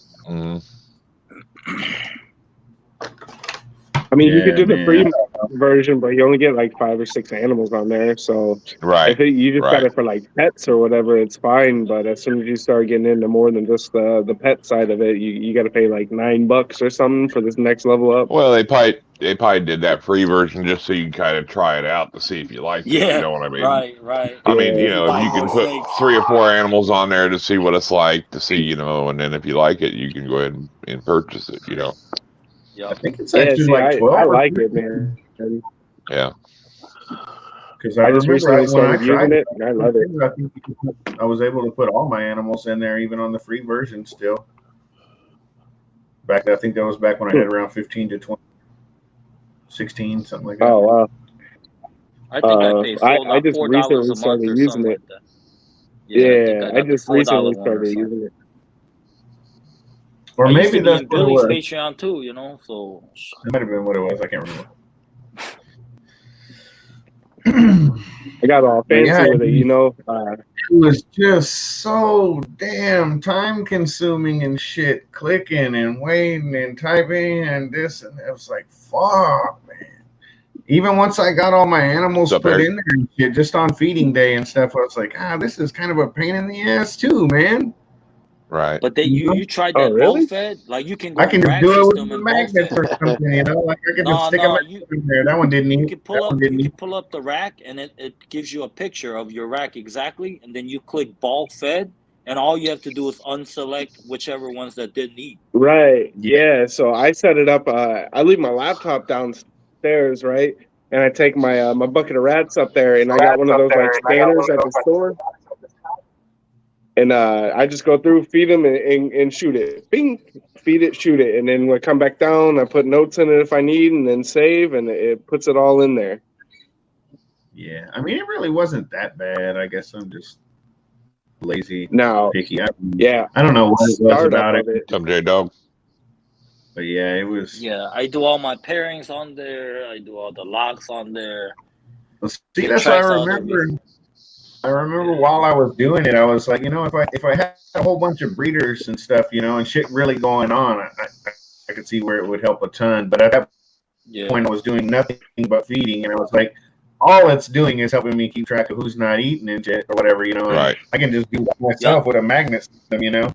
I mean, you could do the free version, but you only get like 5 or 6 animals on there. So if you just got it for like pets or whatever, it's fine. But as soon as you start getting into more than just the pet side of it, you got to pay like $9 or something for this next level up. Well, they probably did that free version just so you can kind of try it out to see if you like it. You know what I mean? Right. I mean, you know, you can put 3 or 4 animals on there to see what it's like, to see, you know, and then if you like it, you can go ahead and purchase it, you know. Yep. I think it's actually like 12. I like it, man. Yeah. Because I just recently started using it, and I love it. I think I was able to put all my animals in there, even on the free version still. I think that was back when I had around 15 to 20, 16, something like that. Oh, wow. I think I paid I just recently started using it. Like that. I just recently started using it. Or I used maybe to be that's in what it Billy's was. Patreon too, you know. So It might have been what it was. I can't remember. I got all But fancy yeah, with it, you know. it was just so damn time consuming and shit, clicking and waiting and typing and this, and it was like, fuck, man. Even once I got all my animals What's up, put Eric? in there and shit, just on feeding day and stuff, I was like, this is kind of a pain in the ass too, man. Right. but then you tried Oh, that really? ball fed? Like you can go I on can just rack do it with system the and ball magnets fed. or something, you know? Like I can just stick a magnet in there. That one didn't You need. can That pull one up. didn't You need. can pull up the rack, and it gives you a picture of your rack exactly, and then you click ball fed, and all you have to do is unselect whichever ones that didn't eat. Right. Yeah. So I set it up. I leave my laptop downstairs, right? And I take my my bucket of rats up there, and I got one of those like scanners at the store. And I just go through, feed them, and shoot it. Bing, feed it, shoot it, and then when I come back down, I put notes in it if I need, and then save, and it puts it all in there. Yeah, I mean, it really wasn't that bad. I guess I'm just lazy, Now, picky. yeah, I don't know what it was startup about of it, it. Some J Dog. but yeah, it was. Yeah, I do all my pairings on there. I do all the locks on there. See, that's what I remember. I remember while I was doing it, I was like, you know, if I had a whole bunch of breeders and stuff, you know, and shit really going on, I could see where it would help a ton. But at that point, I was doing nothing but feeding, and I was like, all it's doing is helping me keep track of who's not eating and shit or whatever, you know. And Right. I can just do it myself with a magnet system, you know.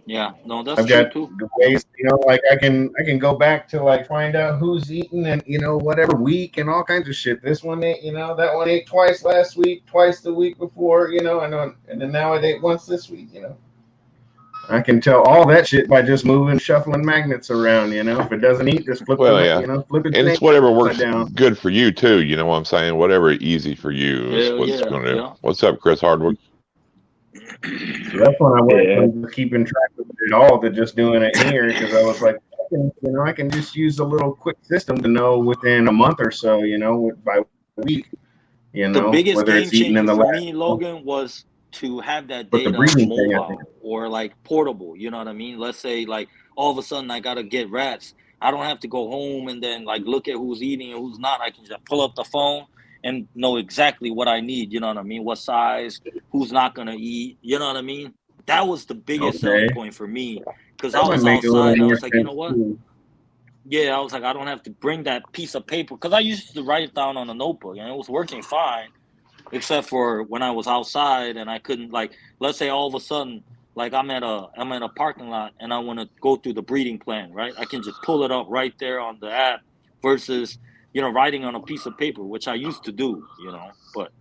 Yeah, no, that's I've true got too. ways, you know, like I can go back to like find out who's eating and you know whatever week and all kinds of shit. This one ate, you know, that one ate twice last week, twice the week before, you know, and then now it ate once this week, you know. I can tell all that shit by just moving, shuffling magnets around, you know. If it doesn't eat, just flip it, you know, flip it. And it's whatever works good for you too. You know what I'm saying? Whatever easy for you is what's going to do. What's up, Chris Hardwick? So that's when I went from keeping track of it all to just doing it here because I was like, I can just use a little quick system to know within a month or so, you know, by week, you know, the biggest whether game it's eating changer in the for lab. me, Logan, was to have that But the data breeding mobile or like portable. You know what I mean? Let's say like all of a sudden I gotta get rats. I don't have to go home and then like look at who's eating and who's not. I can just pull up the phone and know exactly what I need. You know what I mean? What size? Who's not gonna eat? You know what I mean? That was the biggest selling point for me because I was outside. I was like, you know what? Yeah, I was like, I don't have to bring that piece of paper because I used to write it down on a notebook and it was working fine, except for when I was outside and I couldn't, like, let's say all of a sudden, like I'm in a parking lot and I want to go through the breeding plan, right? I can just pull it up right there on the app versus, you know, writing on a piece of paper, which I used to do, you know, but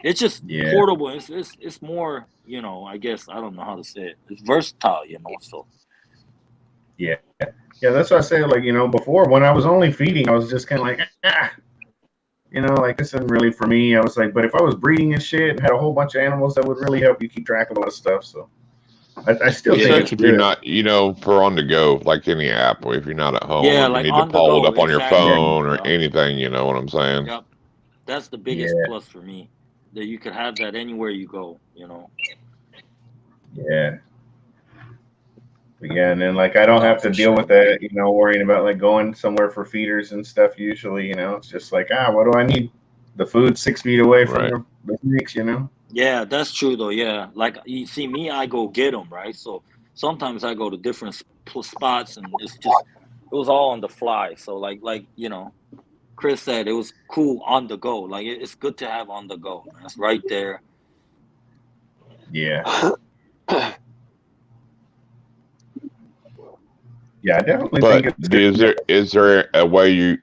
it's just portable. It's more, you know, I guess, I don't know how to say it. It's versatile, you know, so. Yeah, that's what I say. Like, you know, before when I was only feeding, I was just kind of like, you know, like this isn't really for me. I was like, but if I was breeding and shit and had a whole bunch of animals, that would really help you keep track of a lot of stuff. So I still think it's if you're not, you know, for on the go, like any app, if you're not at home, or like you need to pull it up on your phone or anything, you know what I'm saying? Yep. That's the biggest plus for me, that you could have that anywhere you go, you know. Yeah. Yeah, and then like I don't have to deal with that, you know, worrying about like going somewhere for feeders and stuff. Usually, you know, it's just like what do I need? The food 6 feet away from the mix, you know. Yeah, that's true though. Yeah, like you see me, I go get them, right? So sometimes I go to different spots, and it was all on the fly. So like you know, Chris said, it was cool on the go. Like it's good to have on the go. Man. It's right there. Yeah. Yeah, I definitely think it's is there a way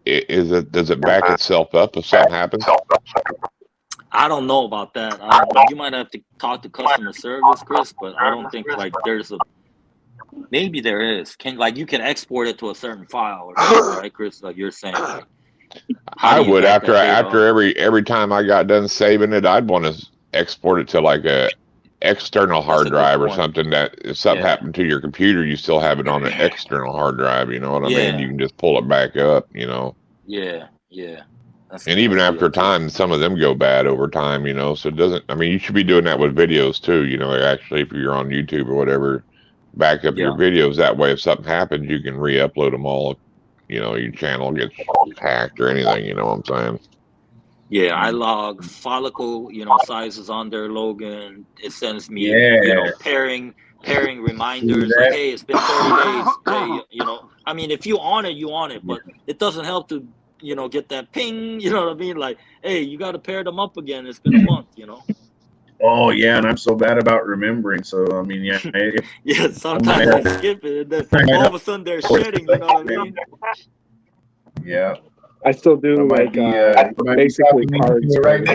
does it back itself up if something happens? I don't know about that. You might have to talk to customer service, Chris, but I don't think like maybe there is. You can export it to a certain file or something, right, Chris? Like you're saying. Like, I would after every time I got done saving it, I'd want to export it to like a external hard drive or something, that if something happened to your computer, you still have it on an external hard drive, you know what I mean? You can just pull it back up, you know. And even after time, some of them go bad over time, you know, so it doesn't, I mean, you should be doing that with videos too, you know, actually, if you're on YouTube or whatever, back up your videos. That way, if something happens, you can re-upload them all. If, you know, your channel gets hacked or anything. You know what I'm saying? Yeah, I log follicle, you know, sizes on there, Logan. It sends me, you know, pairing reminders like, hey, it's been 30 days. Hey, you know, I mean, if you on it, you on it, but it doesn't help to, you know, get that ping, you know what I mean? Like, hey, you got to pair them up again. It's been a month, you know? Oh, yeah, and I'm so bad about remembering. So, I mean, yeah. Yeah, sometimes I skip it, and then all of a sudden they're shedding, you know what I mean? Yeah. I still do like basically cards right now.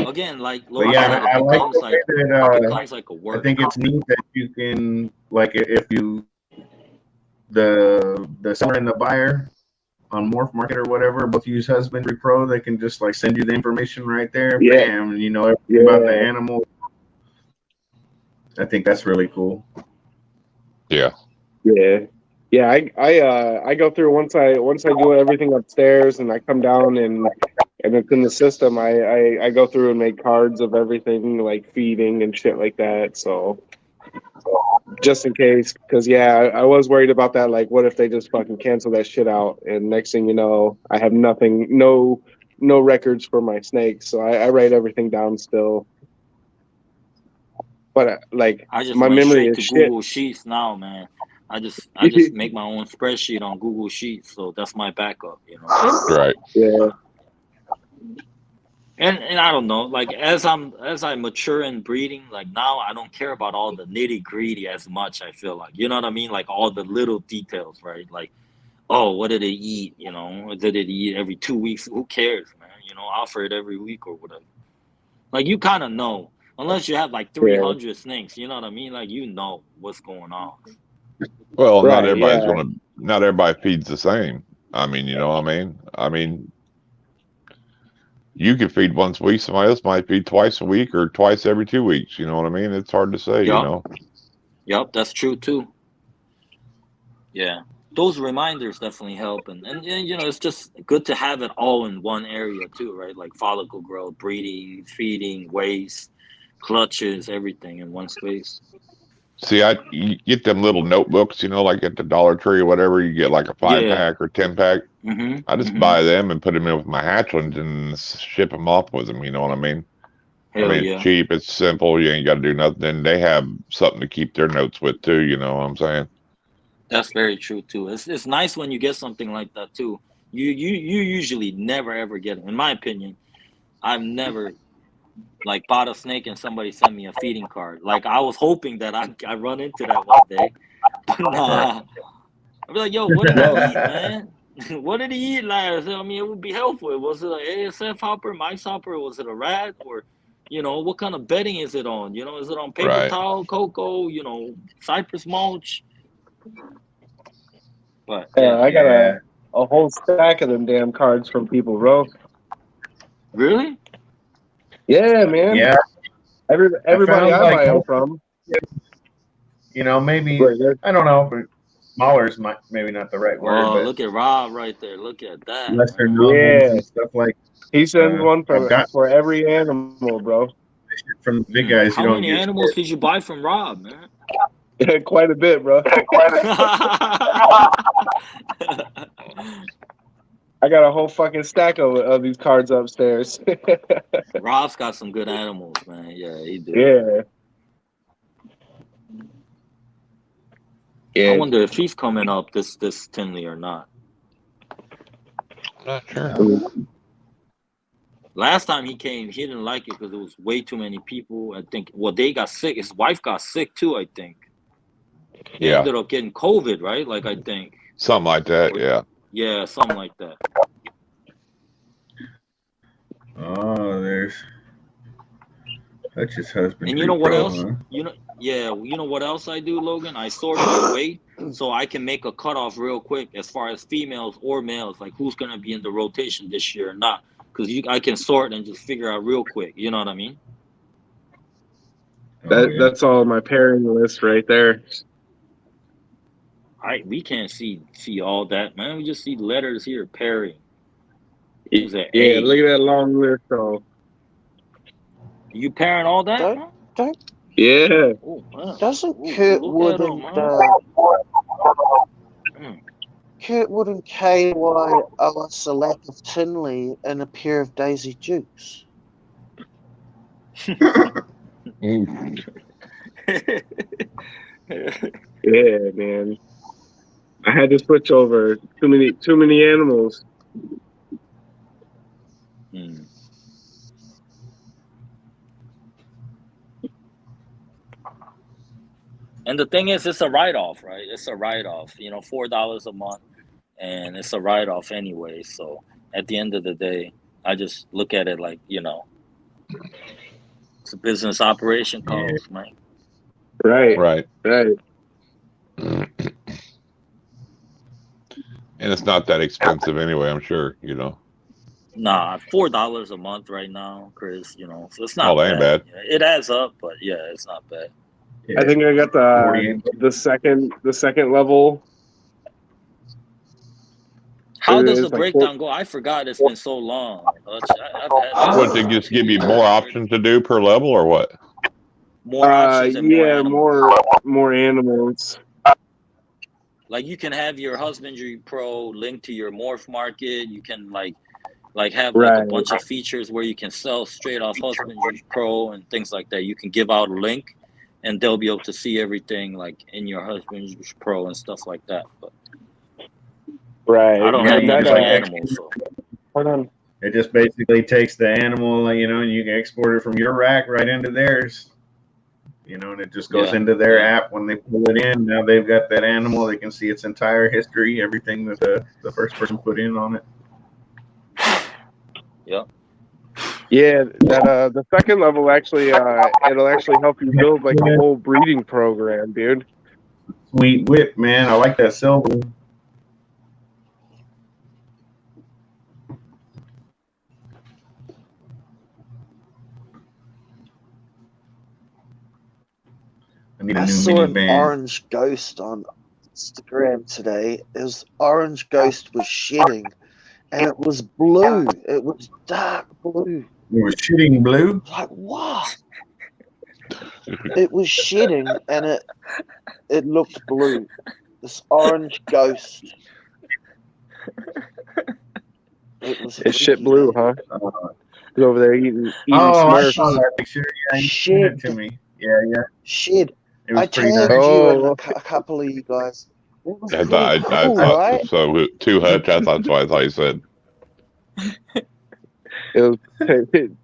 Again, like Logan said, it becomes like a work. I think it's neat that you can, like, if you the seller and the buyer on Morph Market or whatever both use Husbandry Pro, they can just like send you the information right there. Yeah. Bam, and you know everything about the animal. I think that's really cool. Yeah. Yeah. Yeah, I go through once I do everything upstairs and I come down and it's in the system. I go through and make cards of everything like feeding and shit like that. So just in case, because I was worried about that. Like, what if they just fucking cancel that shit out? And next thing you know, I have nothing, no records for my snakes. So I write everything down still. But like, I just my went memory straight is to shit. Google Sheets now, man. I just make my own spreadsheet on Google Sheets, so that's my backup, you know. Right. Yeah. And I don't know, like as I mature in breeding, like now I don't care about all the nitty gritty as much. I feel like, you know what I mean, like all the little details, right? Like, oh, what did it eat? You know, did it eat every 2 weeks? Who cares, man? You know, offer it every week or whatever. Like you kind of know, unless you have like 300 snakes. You know what I mean? Like you know what's going on. Well, not everybody feeds the same. I mean, you know what I mean? I mean, you could feed once a week. Somebody else might feed twice a week or twice every 2 weeks. You know what I mean? It's hard to say, you know? Yep, that's true too. Yeah. Those reminders definitely help. And you know, it's just good to have it all in one area too, right? Like follicle growth, breeding, feeding, waste, clutches, everything in one space. See, you get them little notebooks, you know, like at the Dollar Tree or whatever. You get like a 5-pack or 10-pack. I just buy them and put them in with my hatchlings and ship them off with them. You know what I mean? It's cheap. It's simple. You ain't got to do nothing. And they have something to keep their notes with too. You know what I'm saying? That's very true too. It's nice when you get something like that too. You usually never ever get it. In my opinion, I've never like bought a snake and somebody sent me a feeding card. Like I was hoping that I run into that one day. But nah. I'd be like, yo, what did he eat, man? What did he eat last? I mean, it would be helpful. Was it an ASF hopper, mice hopper? Was it a rat? Or, you know, what kind of bedding is it on? You know, is it on paper towel, cocoa, you know, cypress mulch? But I got a whole stack of them damn cards from people, bro. Really? Yeah, man. Yeah. Everybody I buy them from. You know, maybe I don't know, but smaller's maybe not the right word. But look at Rob right there. Look at that. Lesser and stuff like. He sends one for every animal, bro. From the big guys. How many animals did you buy from Rob, man? Quite a bit, bro. I got a whole fucking stack of these cards upstairs. Rob's got some good animals, man. Yeah, he do. Yeah. I wonder if he's coming up this Tinley or not. Not sure. Last time he came, he didn't like it because there was way too many people. I think. Well, they got sick. His wife got sick too, I think. He ended up getting COVID, right? Like I think. Something like that, yeah. Yeah, something like that. Oh, that's just Husbandry. And you know what else? Huh? You know what else I do, Logan? I sort my weight so I can make a cutoff real quick as far as females or males, like who's gonna be in the rotation this year or not. Because I can sort and just figure out real quick. You know what I mean? That's all my pairing list right there. We can't see all that, man. We just see letters here, pairing. Yeah, look at that long list, though. You parent all that? Don't. Yeah. Oh, wow. Doesn't Kurtwood and KY owe us a lap of Tinley and a pair of Daisy Dukes? Yeah, man. I had to switch over. Too many animals. And the thing is, it's a write-off, right? It's a write-off. You know, $4 a month, and it's a write-off anyway. So at the end of the day, I just look at it like, you know, it's a business operation cost, man. Right. And it's not that expensive anyway, I'm sure, you know. Nah, $4 a month right now, Chris, you know, so it's not that ain't bad. Yeah, it adds up, but yeah, it's not bad. I think I got the second level. How does the breakdown go? I forgot. It's been so long. What, they just give you more options to do per level, or what? More options and more animals. Like you can have your Husbandry Pro linked to your Morph Market. You can like have like a bunch of features where you can sell straight off Husbandry Pro and things like that. You can give out a link, and they'll be able to see everything like in your Husbandry Pro and stuff like that. But I don't have that many animals. So. Hold on. It just basically takes the animal, you know, and you can export it from your rack right into theirs. You know, and it just goes into their app when they pull it in. Now they've got that animal. They can see its entire history, everything that the first person put in on it. Yep. Yeah, that the second level actually it'll actually help you build like a whole breeding program, dude. Sweet whip, man. I like that silver. I saw an orange ghost on Instagram today. Orange ghost was shedding, and it was blue. It was dark blue. It was shitting blue? Like, wow. It was shedding, and it looked blue. This orange ghost. It's shit blue, huh? He's over there eating Smurfs. I saw that picture. Yeah, you sent it to me. Yeah. Shed. I tagged you and a couple of you guys. It was I thought, right? So too hutch. That's why I thought you said. It was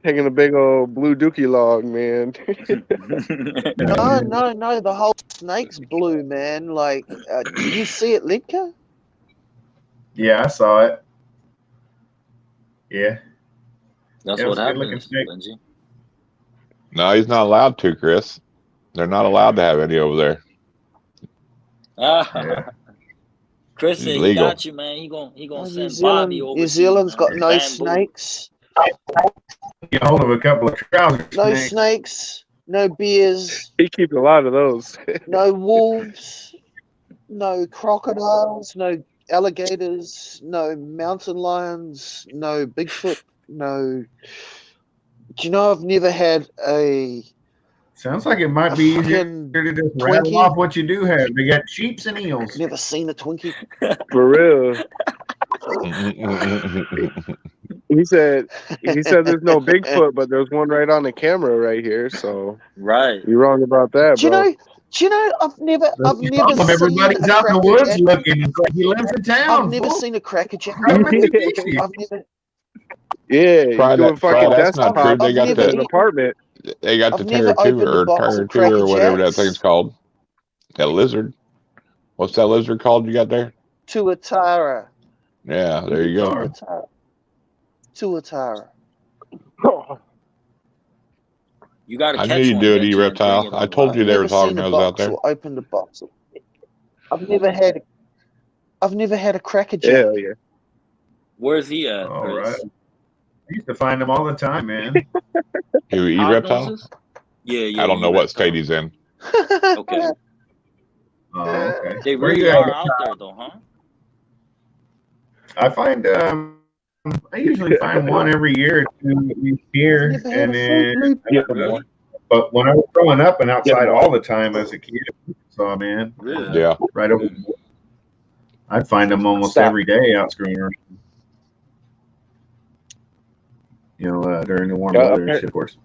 taking a big old blue dookie log, man. No. The whole snake's blue, man. Like, did you see it, Linka? Yeah, I saw it. Yeah. That's what happens, Benji. No, he's not allowed to, Chris. They're not allowed to have any over there. Chris said he got you, man. He gonna send Bobby over. New Zealand's got no snakes. Get hold of a couple of trousers. No snakes. No bears. He keeps a lot of those. No wolves. No crocodiles. No alligators. No mountain lions. No Bigfoot. No. Do you know I've never had a. Sounds like it might be easier to just rattle off what you do have. They got sheeps and eels. Never seen a Twinkie. For real. He said there's no Bigfoot, but there's one right on the camera right here. So you're wrong about that, bro. Do you know? I've never seen. Everybody's out in the woods looking. It's like he lives in town. I've never seen a crackerjack. You're doing fucking desktop. They got the apartment. They got the Terror 2 or whatever that thing's called. That lizard. What's that lizard called you got there? Tuatara. Yeah, there you go. Tuatara. You got to catch I knew you'd do it, Reptile. I told you they were talking I was out there. Open the box. I've never had a crackerjack. Hell yeah. Where's he at? All right. I used to find them all the time, man. You eat Reptile? Yeah. I don't know what state he's in. Okay. Oh, okay. They really are out there, though, huh? I find I usually find one every year or two each year, and then. But when I was growing up and outside all the time as a kid, saw man, yeah, right over. I'd find them almost every day out screwing around. You know, during the warm weather, of course.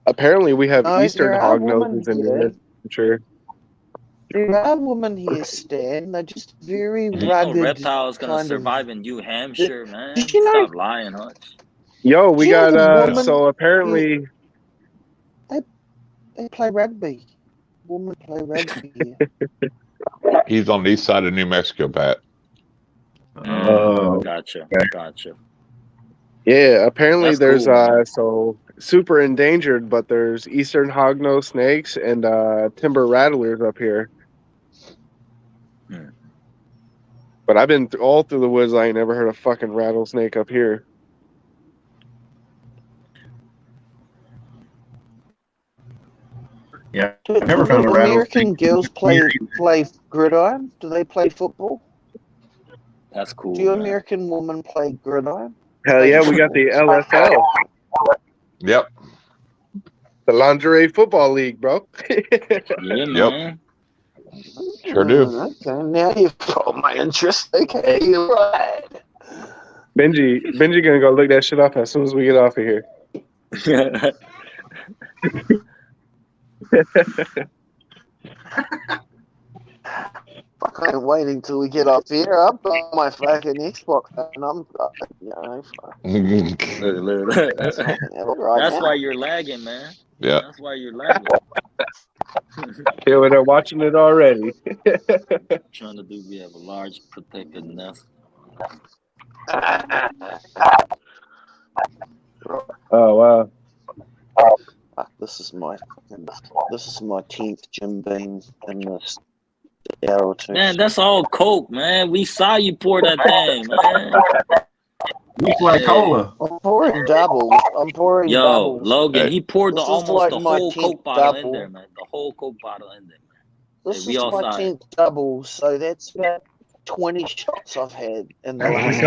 Apparently, we have Eastern hognoses in here. I'm sure. There are women here, Stan. They're just very rugged. Reptile's gonna survive in New Hampshire, man. Did you know? Stop lying, Hutch. Yo, we got so apparently they play rugby. Women play rugby here. He's on the east side of New Mexico, Pat. Gotcha. Yeah, apparently That's there's cool, so super endangered, but there's Eastern hognose snakes and timber rattlers up here. But I've been all through the woods. I ain't never heard a fucking rattlesnake up here. Yeah, I've never found a rattlesnake. American girls play gridiron? Do they play football? That's cool. Do American women play gridiron? Hell yeah, we got the LFL. Yep. The Lingerie Football League, bro. Yeah, man. Sure do. Okay, now you've caught my interest. Okay, you're right. Benji gonna go look that shit up as soon as we get off of here. I ain't waiting till we get up here. I've got my fucking Xbox and I'm, That's why you're lagging, man. Yeah. That's why you're lagging. Yeah, they're watching it already. Trying to do, we have a large protected nest. Oh wow. This is my 10th Jim Beam in this hour or two. Man, that's all coke, man. We saw you pour that thing, man. Looks like cola. I'm pouring double. Yo, Logan, he poured almost like the my whole 10th coke bottle double. in there, man. The whole coke bottle in there, man. This we is all my saw 10th double, so that's about 20 shots I've had in the last.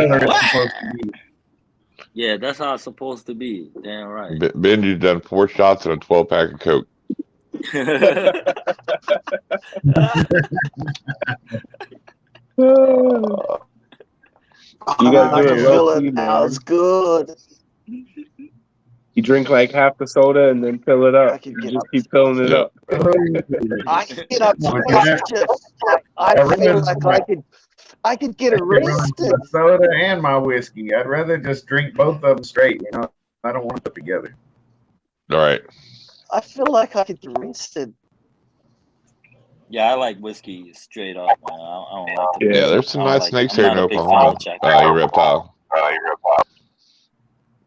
Yeah, that's how it's supposed to be. Damn right. Benji's done 4 shots and a 12-pack of Coke. You guys do it low key, that was good. You drink like half the soda and then fill it up. You just keep filling it up. I can get up to I feel like I could get arrested. Soda and my whiskey. I'd rather just drink both of them straight. You know, I don't want to put together. All right. I feel like I could get arrested. Yeah, I like whiskey straight up, man. I don't like it. Yeah, there's some nice snakes here in Oklahoma. You reptile.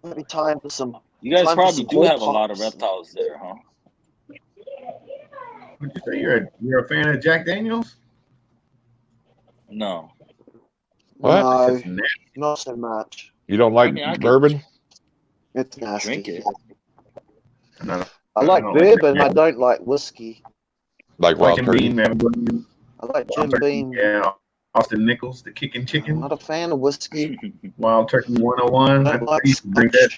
Maybe time for some. You guys probably do have a lot of reptiles there, huh? Would you say you're a fan of Jack Daniels? No. What? No, not so much. You don't like bourbon? It's nasty. Drink it. I like bourbon. I don't like whiskey. Like Wild Turkey? I like Jim Beam. Yeah, Austin Nichols, the Kickin' Chicken. I'm not a fan of whiskey. Wild Turkey 101. I used to drink that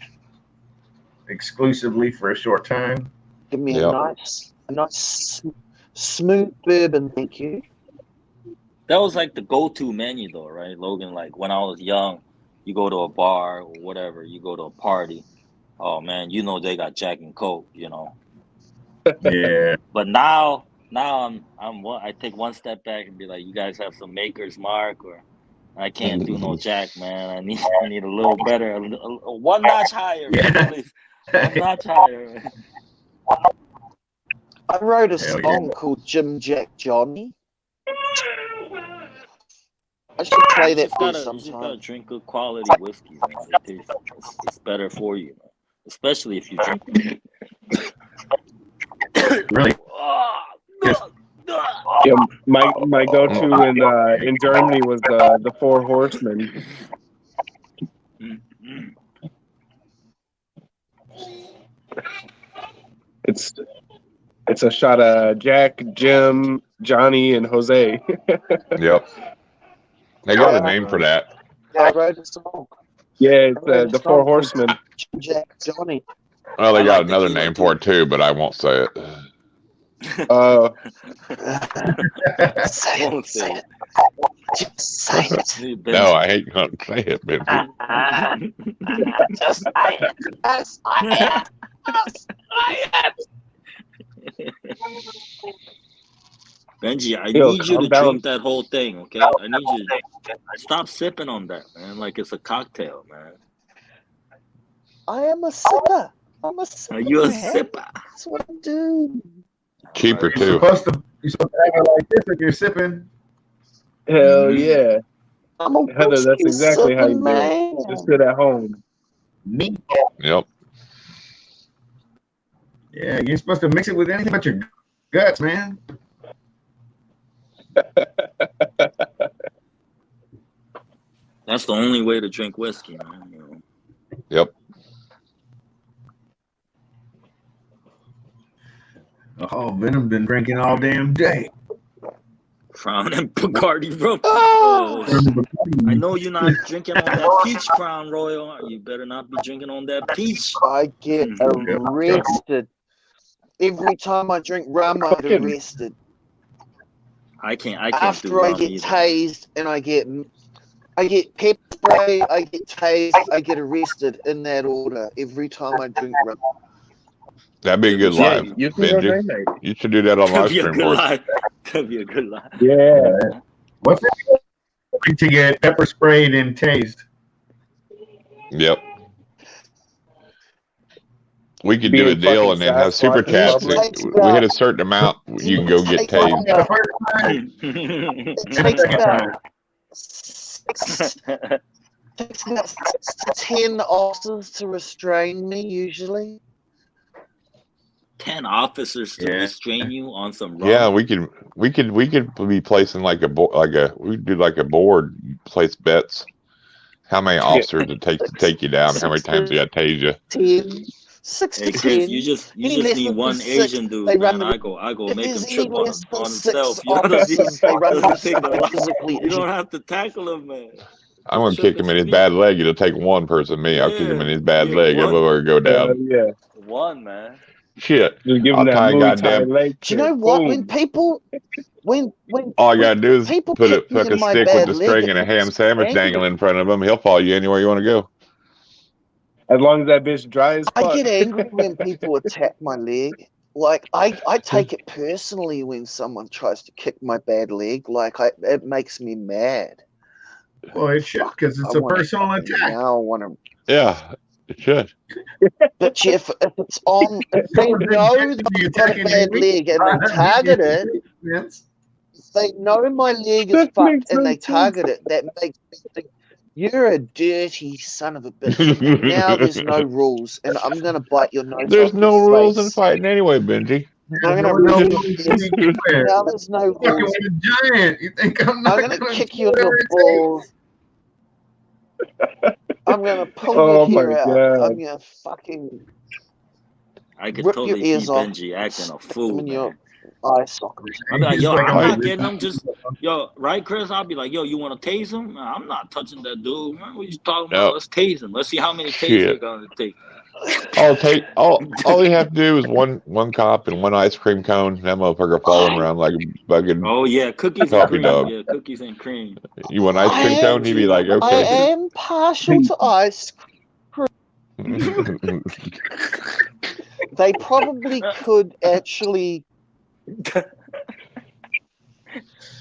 exclusively for a short time. Give me a nice smooth bourbon, thank you. That was like the go-to menu, though, right, Logan? Like when I was young, you go to a bar or whatever, you go to a party. Oh man, you know they got Jack and Coke, you know. Yeah. But now I take one step back and be like, you guys have some Maker's Mark, or I can't do no Jack, man. I need a little better, one notch higher, please. One notch higher. I wrote a song called Jim Jack Johnny. I should play that for you sometime. You just gotta drink good quality whiskey, man. It's better for you, man. Especially if you drink. Really? Yeah, my go-to in Germany was the Four Horsemen. It's a shot of Jack, Jim, Johnny, and Jose. Yep. They got a name for that. I wrote a song. Yeah, it's the Four Horsemen. Jack Johnny. Well, they got another name for it too, but I won't say it. Say it. Just say it. No, I ain't gonna say it, Benji. Just say it. Just say it. Benji, I need you to drink that whole thing, okay? I need you to stop sipping on that, man. Like it's a cocktail, man. I am a sipper. I'm a sipper. Are you a sipper? That's what I do. Cheaper too. You're supposed to have it like this if you're sipping. Hell yeah. I'm a Heather, that's exactly how you do it. Just sit at home. Me. Yep. Yeah, you're supposed to mix it with anything but your guts, man. That's the only way to drink whiskey, man. You know? Yep. Oh, Venom been drinking all damn day. Crown and Bacardi rum. Oh, I know you're not drinking on that peach, Crown Royal. You better not be drinking on that peach. I get arrested. Every time I drink rum, I get arrested. I can't After do rum I get either. tased and I get pepper spray, I get tased, I get arrested in that order every time I drink rum. That'd be a good live, Benji. You should do that on live stream for us. That'd be a good live. Yeah. What's it to get pepper sprayed and tased? Yep. We could do a deal and then have super chats. We hit a certain amount, you can go get tased. It takes about 6 to 10 officers to restrain me usually. 10 officers to restrain you on some rum. Yeah, we could be placing like a board, place bets. How many officers it takes to take you down? How many times you got to tase you? 10. 6 to 10. You just need one Asian dude, man. I go make him trip on himself. You know what I mean? You don't have to tackle him, man. I'm gonna kick him in his bad leg. It'll take one person. Me, I'll kick him in his bad leg. Everywhere go down. Yeah, one man. Shit. Just give him that goddamn leg. Do you know what? When people, when all I gotta do is put a stick with the string and a ham leg, sandwich dangling in front of him. He'll follow you anywhere you want to go. As long as that bitch dry as fuck. I get angry when people attack my leg. Like I take it personally when someone tries to kick my bad leg. Like it makes me mad. Well, it should, because it's a personal attack. Now I want to. Yeah, it should. But if it's on, if they know I've got a bad leg and they target it, if they know my leg is fucked and they target it, that makes me think, you're a dirty son of a bitch. Now there's no rules, and I'm going to bite your nose. There's no rules in fighting anyway, Benji. I'm gonna now there's no rules. Giant. You think I'm not going to kick you in the balls. I'm going to pull your hair out. I'm going to fucking I could rip totally your ears see off. Benji acting a fool, in man. your eye socket. I'm like, yo, I'm not getting him. Just, yo, right, Chris? I'll be like, yo, you want to tase him? Nah, I'm not touching that dude, man. What you talking about? Let's tase him. Let's see how many tasers you're going to take. All you have to do is one cop and one ice cream cone. That motherfucker following around like a bugging. Oh yeah, cookies and cream. Dog. Yeah, cookies and cream. You want ice cream cone? He'd be like, okay. I am partial to ice cream. They probably could actually.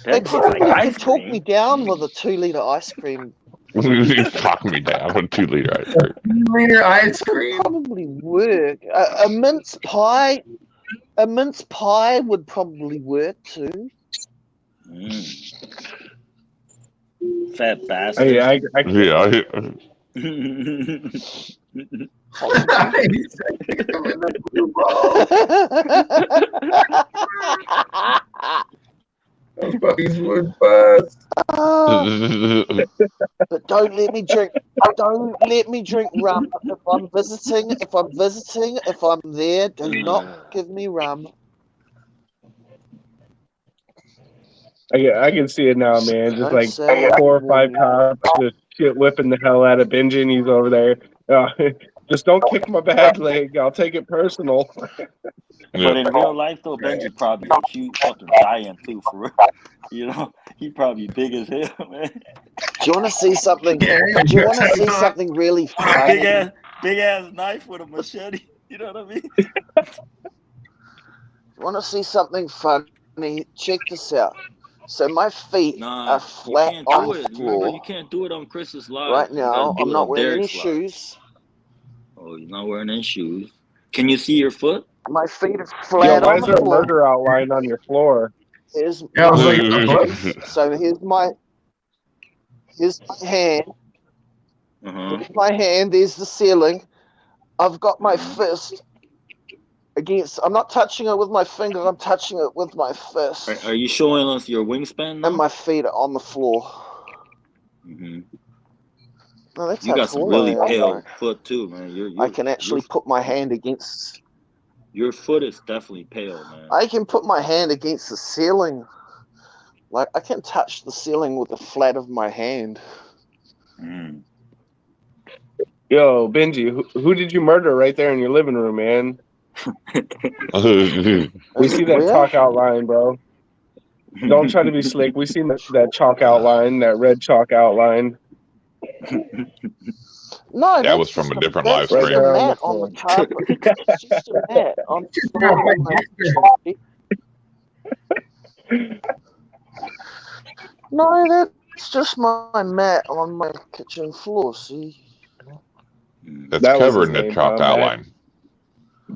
They probably could talk me down with a 2-liter ice cream. Talk me down with a 2-liter ice cream. 2-liter ice cream probably work. A mince pie. A mince pie would probably work too. Fat bastard. Those puppies would bust. But don't let me drink. Don't let me drink rum. If I'm visiting, if I'm there, do not give me rum. I can see it now, man. Just like 4 or 5 cops just shit whipping the hell out of Benji, and he's over there. Just don't kick my bag leg. I'll take it personal. But in real life, though, Benji probably a huge fucking giant too, for real. You know, he probably big as hell, man. Do you want to see something? Do you want to see something really funny? Big ass knife with a machete. You know what I mean? Want to see something funny? Check this out. So my feet are flat on the floor. Remember, you can't do it on Chris's live. Right now, I'm not wearing any shoes. Oh, you're not wearing any shoes. Can you see your foot? My feet are flat on the floor. Why is there a murder outline on your floor? So here's my hand. Here's my hand. There's the ceiling. I've got my fist against. I'm not touching it with my finger. I'm touching it with my fist. Are you showing us your wingspan now? And my feet are on the floor. No, that's you got some really pale foot too, man. I can actually put my hand against. Your foot is definitely pale, man. I can put my hand against the ceiling. Like, I can touch the ceiling with the flat of my hand. Yo, Benji, who did you murder right there in your living room, man? We see that chalk outline, bro. Don't try to be slick. We seen that chalk outline, that red chalk outline. No, that was from a different live stream. Right a mat on the carpet. It's just a mat on the No, that's just my mat on my kitchen floor. See, that's covering the chalk outline.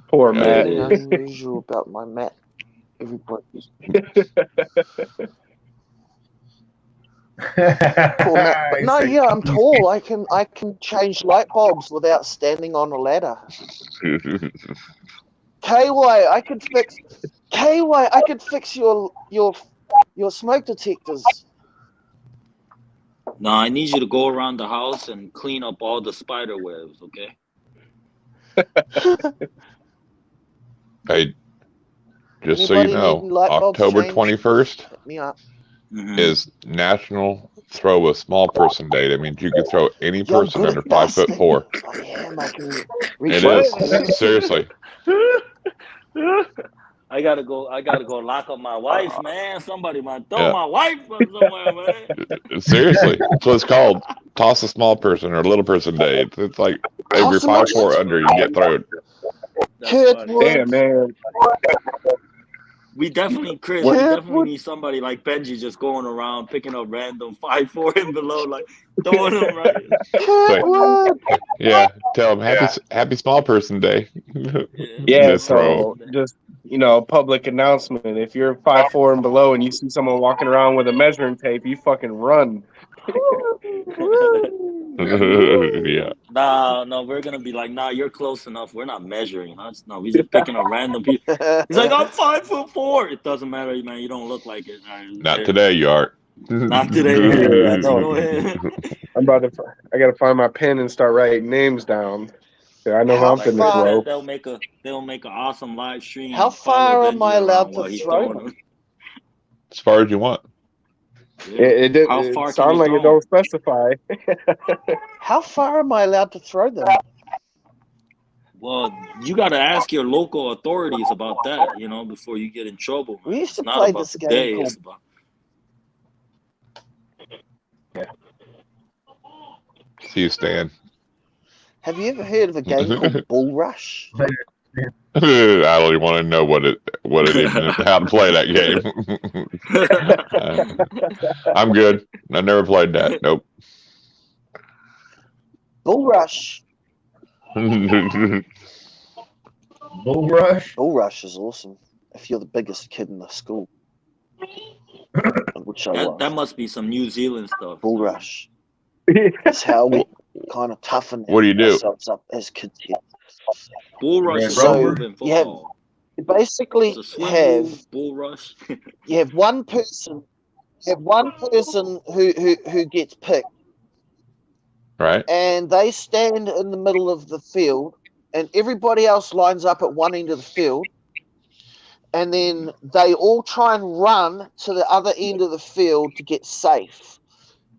Poor Matt. Nothing unusual about my mat. Everybody. But no, yeah, I'm tall. I can change light bulbs without standing on a ladder. KY, I could fix your smoke detectors. No, I need you to go around the house and clean up all the spider webs, okay? Hey, just so you know, October 21st is National Throw a Small Person Day. That means you can throw any person under 5'4". It is, seriously. I gotta go lock up my wife, man. Somebody might throw my wife from somewhere, man. Seriously, that's what it's called. Toss a small person or little person day. It's like if you're 5'4" under, you get thrown. Damn, man. We definitely need somebody like Benji just going around picking up random 5'4" and below, like throwing them right. Yeah, tell them happy small person day. Yeah, so just public announcement: if you're 5'4" and below, and you see someone walking around with a measuring tape, you fucking run. Yeah. No, we're gonna be like, you're close enough. We're not measuring, huh? No, we're just picking up random people. He's like, I'm 5'4". It doesn't matter, man. You don't look like it. Not today, you are. Not today. Go ahead. I gotta find my pen and start writing names down. Yeah, I know how I'm finna throw. They'll make an awesome live stream. How far am I allowed to throw them? As far as you want. Yeah. It sounds like it don't specify. How far am I allowed to throw them? Well, you got to ask your local authorities about that, before you get in trouble. We used to play this game. See you, Stan. Have you ever heard of a game called Bull Rush? I don't even want to know what it is and how to play that game. I'm good. I never played that. Nope. Bull Rush. Bull Rush? Bull Rush is awesome. If you're the biggest kid in the school. Which that must be some New Zealand stuff. Bull Rush. That's how we kind of toughen ourselves up as kids here. Bull Rush is you basically have Bull Rush. You have one person who gets picked. Right. And they stand in the middle of the field and everybody else lines up at one end of the field. And then they all try and run to the other end of the field to get safe.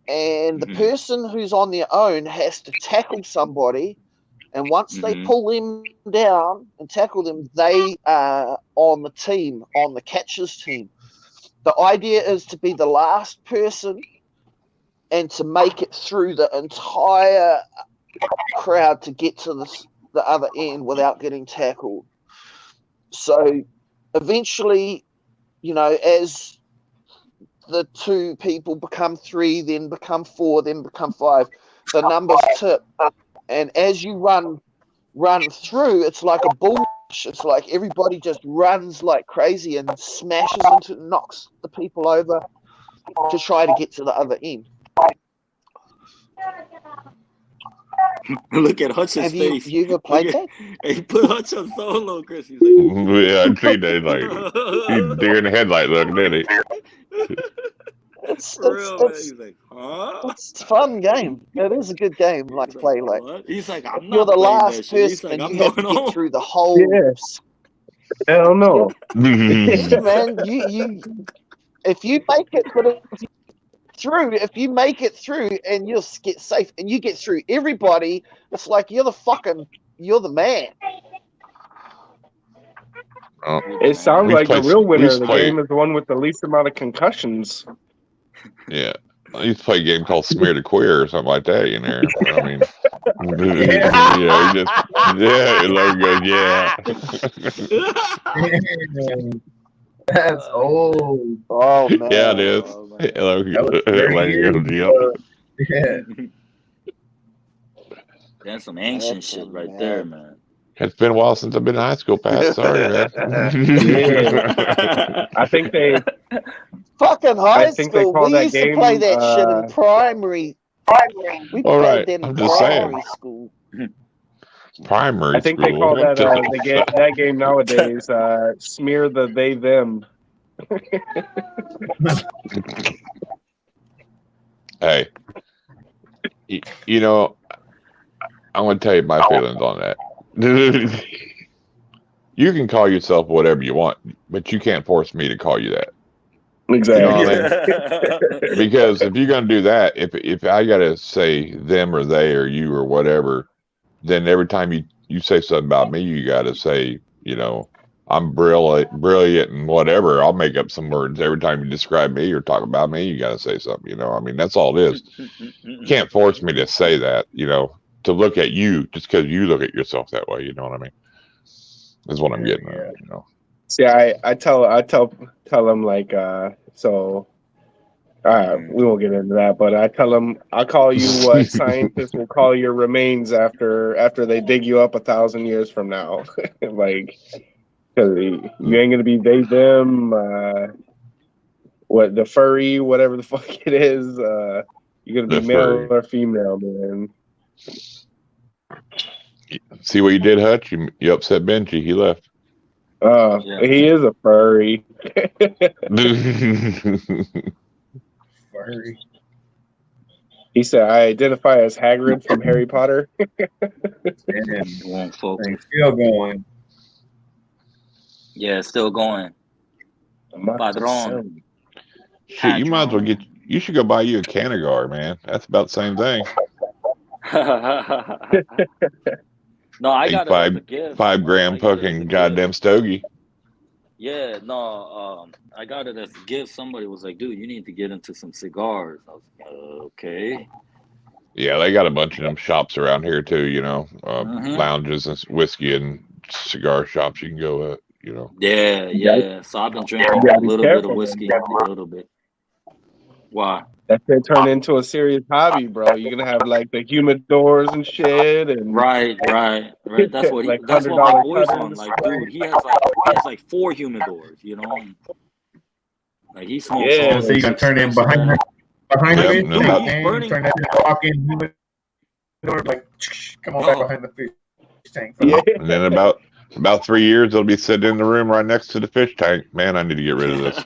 and the person who's on their own has to tackle somebody, and once they pull them down and tackle them, they are on the team, on the catcher's team. The idea is to be the last person and to make it through the entire crowd to get to the other end without getting tackled. So eventually, you know, as the 2 people become 3, then become 4, then become 5, the numbers tip. And as you run through, it's like a bull rush. It's like everybody just runs like crazy and knocks the people over to try to get to the other end. Look at Hutch's face. You ever played that? He put Hutch on solo, Chris. He's like, yeah, I see that. Like, he's deer in the headlight look, didn't he? It's like, huh? It's a fun game. It is a good game. Like to play like. What? He's like, I'm you're not the last like, person, and you have to get through the whole. Yeah. Hell no. Yeah, man. You if you make it through and you'll get safe and you get through everybody, it's like you're the man. Oh. It sounds like the real winner of the game is the one with the least amount of concussions. Yeah. I used to play a game called Smear the Queer or something like that, you know. I mean, That's old. Oh man. Yeah, it is. That's some ancient shit right there, man. It's been a while since I've been in high school, Pat. Sorry, man. I think they fucking high school. We used to play that shit in primary. We played that in primary school. Primary. I think they call that that game nowadays. Smear the they them. Hey, you know, I'm going to tell you my feelings on that. You can call yourself whatever you want, but you can't force me to call you that. Exactly. You know what I mean? Because if you're going to do that, if I got to say them or they or you or whatever, then every time you say something about me, you got to say, you know, I'm brilliant and whatever. I'll make up some words every time you describe me or talk about me. You got to say something, you know. I mean, that's all it is. You can't force me to say that, you know, to look at you just because you look at yourself that way. You know what I mean? That's what I'm getting at, you know. See, I tell them like so. We won't get into that, but I tell them I'll call you what scientists will call your remains after they dig you up 1,000 years from now, like. Because you ain't gonna be they them, what the furry, whatever the fuck it is. You're gonna be male or female, man. See what you did, Hutch? You upset Benji. He left. He is a furry. Furry. He said, "I identify as Hagrid from Harry Potter." And still going. Yeah, still going. Padron. Shit, you might as well you should go buy you a Canagar, man. That's about the same thing. No, I got it as a gift. 5 gram fucking goddamn stogie. Yeah, no, I got it as a gift. Somebody was like, dude, you need to get into some cigars. I was like, okay. Yeah, they got a bunch of them shops around here too, you know, lounges and whiskey and cigar shops you can go at. You know. Yeah. So I've been drinking a little bit of whiskey, a little bit. Why? That could turn into a serious hobby, bro. You're gonna have like the humidors and shit, and right. That's what like that's what my boy's on. Like, dude, he has like 4 humidors. You know, like he smokes. Yeah, so you gonna turn in behind the burning. Turn that walk-in humidor like, come on back behind the fish tank. Yeah. And then about 3 years, they'll be sitting in the room right next to the fish tank. Man, I need to get rid of this.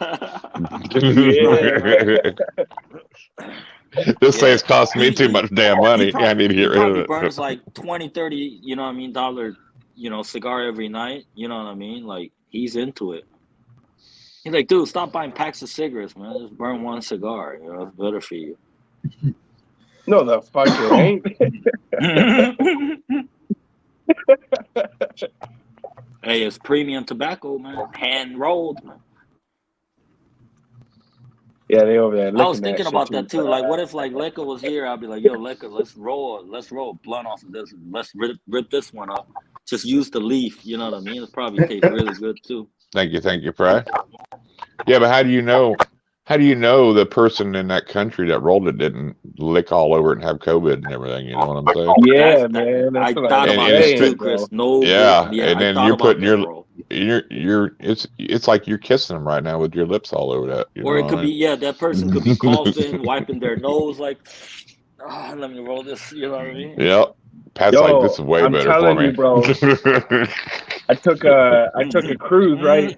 This thing's costing me too much damn money. I need to get rid of it. Burns like 20, 30, you know what I mean, dollar, you know, cigar every night. You know what I mean? Like, he's into it. He's like, dude, stop buying packs of cigarettes, man. Just burn one cigar. You know, it's better for you. No, the fuck it ain't. Hey, it's premium tobacco, man. Hand rolled, man. Yeah, they over there. I was thinking about that too. Like, what if like Liquor was here? I'd be like, yo, Liquor, let's roll a blunt off of this. Let's rip this one up. Just use the leaf. You know what I mean? It probably tastes really good too. Thank you, Fry. Yeah, but how do you know? How do you know the person in that country that rolled it didn't lick all over it and have COVID and everything? You know what I'm saying? Yeah, man. I thought about that too, Chris. No, yeah, and then you're putting it's like you're kissing them right now with your lips all over that. Or it could be that person could be coughing, wiping their nose, like, oh, let me roll this. You know what I mean? Yep. Pat's like, this is way better for me, you, bro. I took a cruise, right?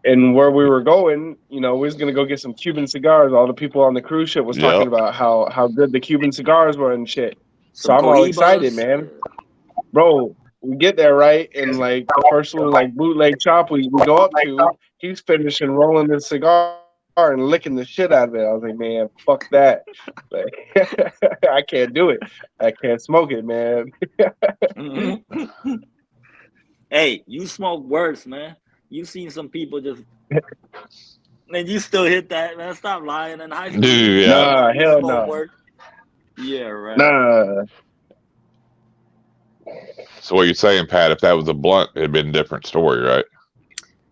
And where we were going, you know, we was gonna go get some Cuban cigars. All the people on the cruise ship was talking about how good the Cuban cigars were and shit. So I'm all excited, man. Bro, we get there, right? And like the first little like bootleg chop we go up to, he's finishing rolling the cigar and licking the shit out of it. I was like, man, fuck that. Like, I can't do it. I can't smoke it, man. Hey, you smoke worse, man. You've seen some people just, and you still hit that, man. Stop lying. In high school, nah, hell no. Work. Yeah, right. Nah. So what you're saying, Pat? If that was a blunt, it'd been a different story, right?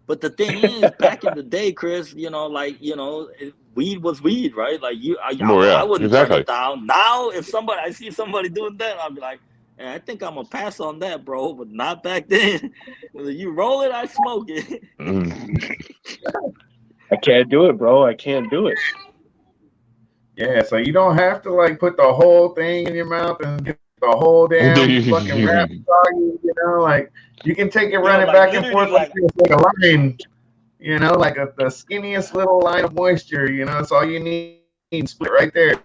But the thing is, back in the day, Chris, you know, like, you know, weed was weed, right? Like I wouldn't turn it down. Now, if I see somebody doing that, I'll be like, hey, I think I'm gonna pass on that, bro. But not back then. You roll it, I smoke it. I can't do it, bro. I can't do it. Yeah, so you don't have to like put the whole thing in your mouth and get the whole damn fucking wrap soggy, you know, like you can take it running back and forth like a line, you know, like the skinniest little line of moisture, you know, that's all you need. Split right there.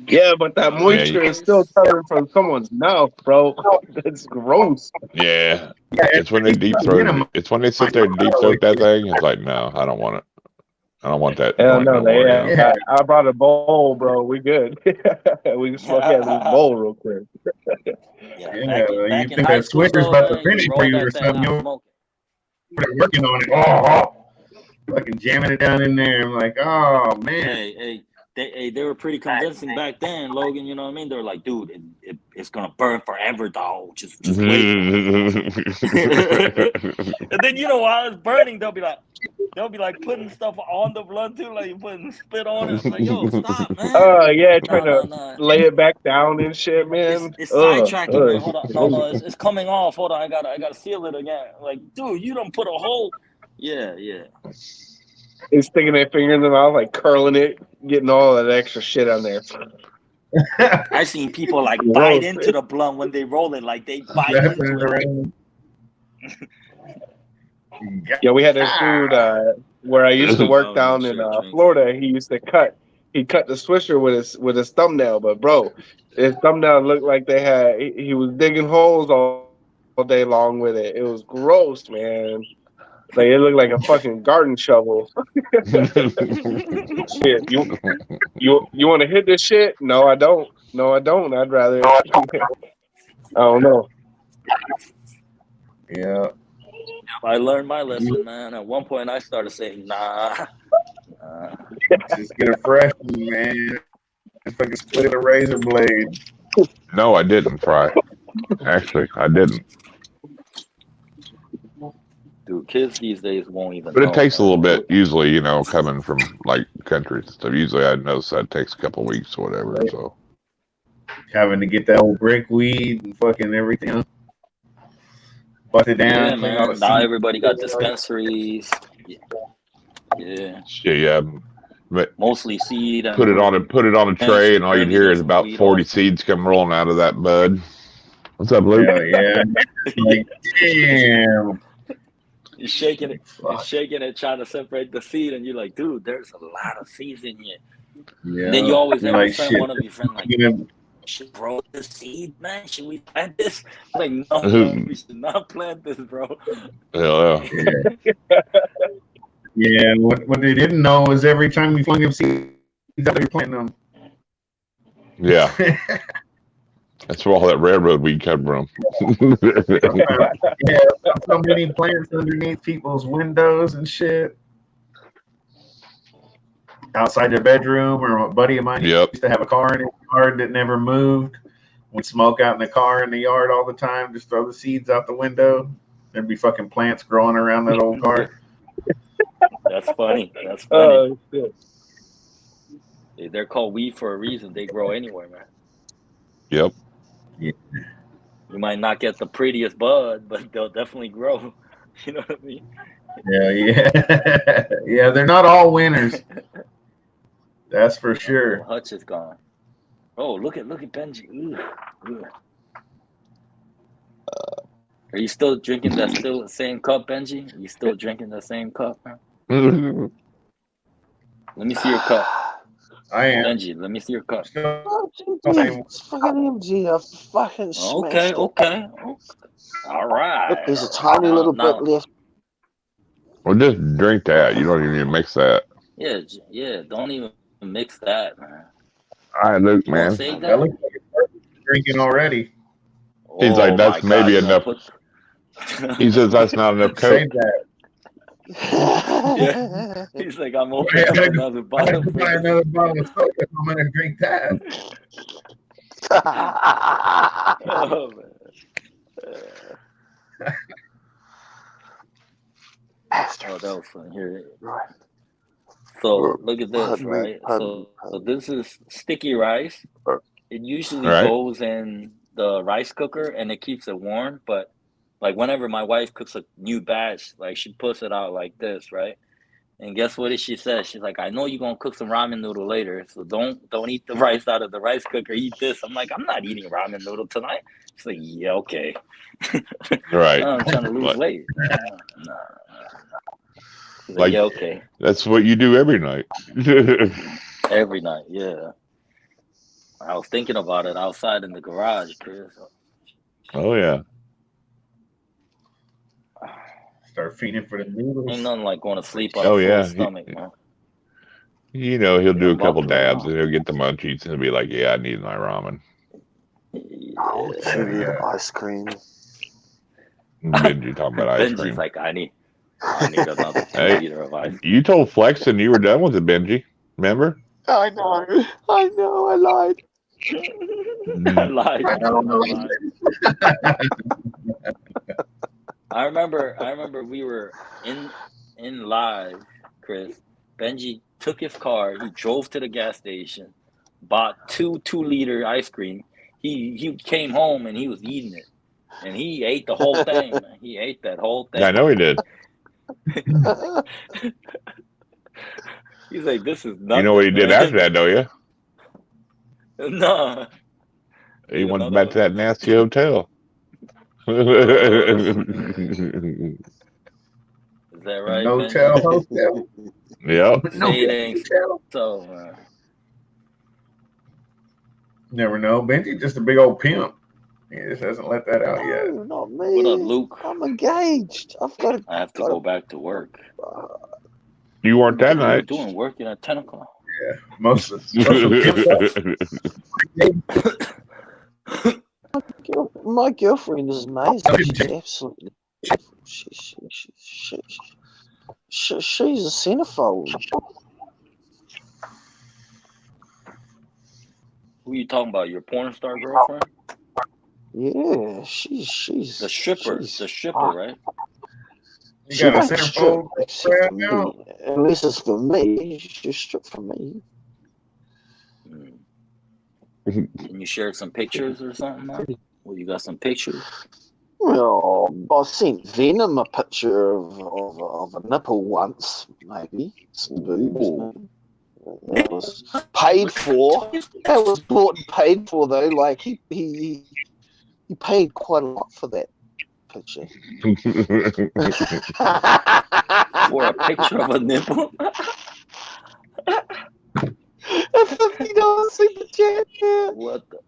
Yeah, but that moisture is still coming from someone's mouth, bro. That's gross. Yeah, it's when they deep throat. It's when they sit there and deep throat that thing. It's like, no, I don't want it. I don't want that. Hell no, I brought a bowl, bro. We good. We can smoke out of this bowl real quick. You think that switcher's about to finish for you or something? You're working on it. Oh, fucking jamming it down in there. I'm like, oh man. They were pretty convincing back then, Logan. You know what I mean? They were like, dude, it's gonna burn forever, dog. Just wait. And then you know while it's burning, they'll be like putting stuff on the blunt too, like you putting spit on it. It's like, yo, stop, man. Trying to lay it back down and shit, man. It's sidetracking. Wait, hold on, no, it's coming off. Hold on, I gotta seal it again. Like, dude, you don't put a hole. Yeah. He's sticking their finger in the mouth, like curling it, getting all that extra shit on there. I seen people like bite into the blunt when they roll it, like they bite into it. Yeah, we had this dude where I used to work down in Florida. He cut the swisher with his thumbnail, but bro, his thumbnail looked like he was digging holes all day long with it. It was gross, man. Like it looked like a fucking garden shovel. Shit, you want to hit this shit? No, I don't. I'd rather. I don't know. Yeah. I learned my lesson, man. At one point, I started saying, nah. Just get a fresh one, man. If I can split a razor blade. No, I didn't, Fry. Actually, I didn't. Dude, kids these days won't even. But it takes a little bit, usually, you know, coming from like countries and stuff. Usually, I notice that it takes a couple of weeks or whatever. So having to get that old brick weed and fucking everything, bust it down. Yeah, man. Now everybody got dispensaries. Yeah. But mostly seed. Put it on a tray, and all you'd hear is about 40 seeds come rolling out of that bud. What's up, Luke? Yeah. Like, damn. You're shaking it, trying to separate the seed, and you're like, dude, there's a lot of seeds in here. Yeah. And then you always have like, one of your friends like, should grow this seed, man? Should we plant this? Like, no, we should not plant this, bro. Yeah. Yeah, what they didn't know is every time you flung them seeds you're planting them. Yeah. That's where all that railroad weed come from. Yeah, so many plants underneath people's windows and shit. Outside their bedroom, or a buddy of mine used to have a car in his yard that never moved. We'd smoke out in the car in the yard all the time, just throw the seeds out the window. There'd be fucking plants growing around that old car. That's funny. That's funny. They're called weed for a reason. They grow anywhere, man. Yep. Yeah. You might not get the prettiest bud, but they'll definitely grow. You know what I mean? Yeah. Yeah, they're not all winners. That's for sure. Hutch is gone. Oh, look at Benji. Ugh. Are you still drinking that same cup, Benji? Are you still drinking the same cup, man? Let me see your cup. I am. Benji, let me see your cup. It's fucking empty. I've fucking smashed it. Okay. All right. Look, there's a tiny little bit left. Well, just drink that. You don't even need to mix that. Yeah. Don't even mix that, man. All right, Luke, man. That looks like it's drinking already. He's like, that's maybe enough. He says that's not enough Coke. Save that. Yeah. He's like, I'm opening another bottle. I'm buy another bottle of soda. I'm gonna drink that. Oh, man. Oh, that was fun. Here. So look at this, right? So this is sticky rice. It usually goes in the rice cooker and it keeps it warm, but like whenever my wife cooks a new batch, like she puts it out like this, right? And guess what she says? She's like, I know you're gonna cook some ramen noodle later, so don't eat the rice out of the rice cooker. Eat this. I'm like, I'm not eating ramen noodle tonight. She's like, yeah, okay. Right. I'm trying to lose weight. Nah. Like, yeah, okay. That's what you do every night. Every night, yeah. I was thinking about it outside in the garage, Chris. Oh yeah. Start feeding for the noodles. Ain't nothing like going to sleep on a full stomach, man. You know, he'll do a couple dabs and he'll get the munchies and he'll be like, yeah, I need my ramen. Yeah. Ice cream. Benji talking about ice cream. Benji's like, I need another liter of ice. You told Flexon you were done with it, Benji. Remember? I know. I lied. I lied. I remember we were in live, Chris. Benji took his car, he drove to the gas station, bought 2-liter ice cream. He came home and he was eating it. And he ate the whole thing, man. He ate that whole thing. Yeah, I know he did. He's like, this is nothing. You know what he did after that, don't you? No. He went back to that nasty hotel. Is that right? Hotel. Yep. So, man. Never know. Benji's just a big old pimp. He just hasn't let that out yet. No, not me. What up, Luke? I'm engaged. I have to go back to work. You weren't that night. Doing working at 10 o'clock. Yeah, most of the My girlfriend is amazing. She's absolutely. She's a centerfold. Who are you talking about? Your porn star girlfriend? Yeah, she's the stripper. The stripper, right? You got a centerfold now? At least it's for me. She stripped for me. Can you share some pictures or something, man? Well, you got some pictures? Well, I sent Venom a picture of a nipple once, maybe. Some boobs. That was paid for. That was bought and paid for, though. Like, he paid quite a lot for that picture. For a picture of a nipple? $50 super chat. What the?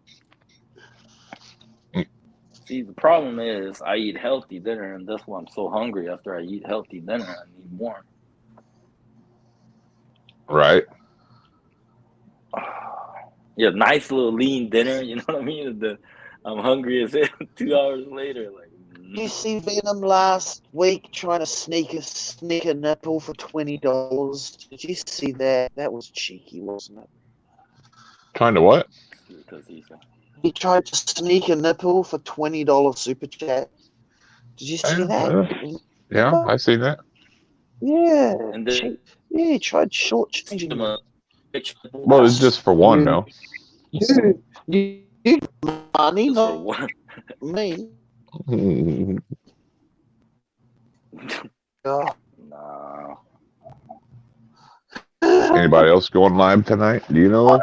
See, the problem is I eat healthy dinner, and that's why I'm so hungry. After I eat healthy dinner, I need more. Right. Yeah, nice little lean dinner. You know what I mean? I'm hungry as hell. 2 hours later, like. You see Venom last week trying to sneak a nipple for $20. Did you see that? That was cheeky, wasn't it? Trying to what? He tried to sneak a nipple for $20 super chat. Did you see that? Yeah, I seen that. Yeah. And then, he tried shortchanging him. Well, it's just for one, though. You money, not one. Me. No. Anybody else going live tonight? Do you know?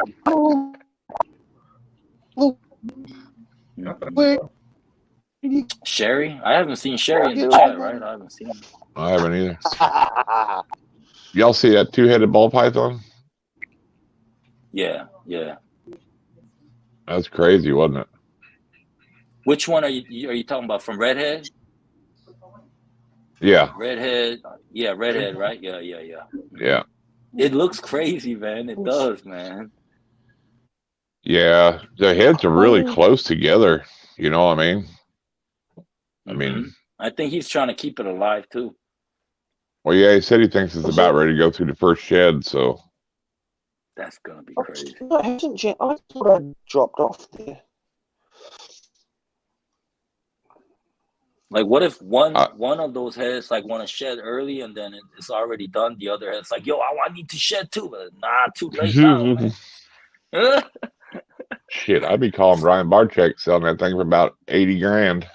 Sherry? I haven't seen Sherry in the chat, right? I haven't seen her. I haven't either. Y'all see that two-headed ball python? Yeah. That's crazy, wasn't it? Which one are you talking about? From Redhead? Yeah. Redhead. Yeah, Redhead, right? Yeah. Yeah. It looks crazy, man. It does, man. Yeah, the heads are really close together. You know what I mean? I think he's trying to keep it alive too. Well, yeah, he said he thinks it's about ready to go through the first shed, so that's gonna be crazy. I thought I dropped off there. Like, what if one of those heads like want to shed early and then it's already done? The other head's like, yo, I need to shed too. But nah, too late now, man. Shit, I'd be calling Brian Barczyk selling that thing for about 80 grand.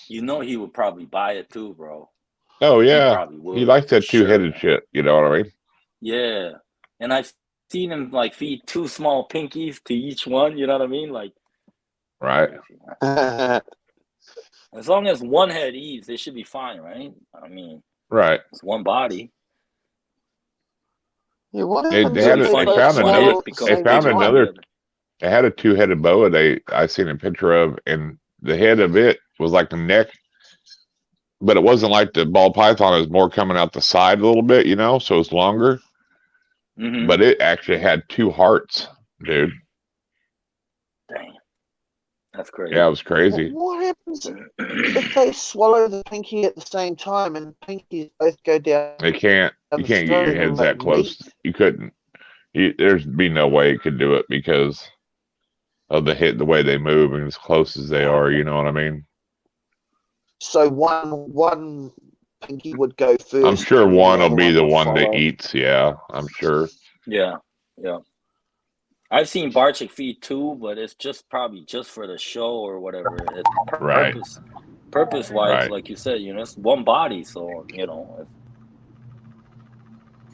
You know he would probably buy it too, bro. Oh yeah, he likes that two-headed shit. You know what I mean? Yeah, and I've seen him like feed 2 small pinkies to each one. You know what I mean? Like, right. As long as one head eats, they should be fine, right? I mean, right. It's one body. Yeah, what they had a two-headed boa I seen a picture of, and the head of it was like the neck, but it wasn't like the ball python. It was more coming out the side a little bit, you know, so it's longer. But it actually had 2 hearts, dude. Dang. That's crazy. Yeah, it was crazy. What happens if they swallow the pinky at the same time and pinkies both go down? They can't. You can't get your heads that close. You couldn't. There's be no way you could do it because of the way they move and as close as they are. You know what I mean? So one pinky would go first. I'm sure one will be the one that eats. Yeah, I'm sure. Yeah. I've seen Barczyk feed 2, but it's probably just for the show or whatever. Purpose-wise, like you said, you know, it's one body, so you know,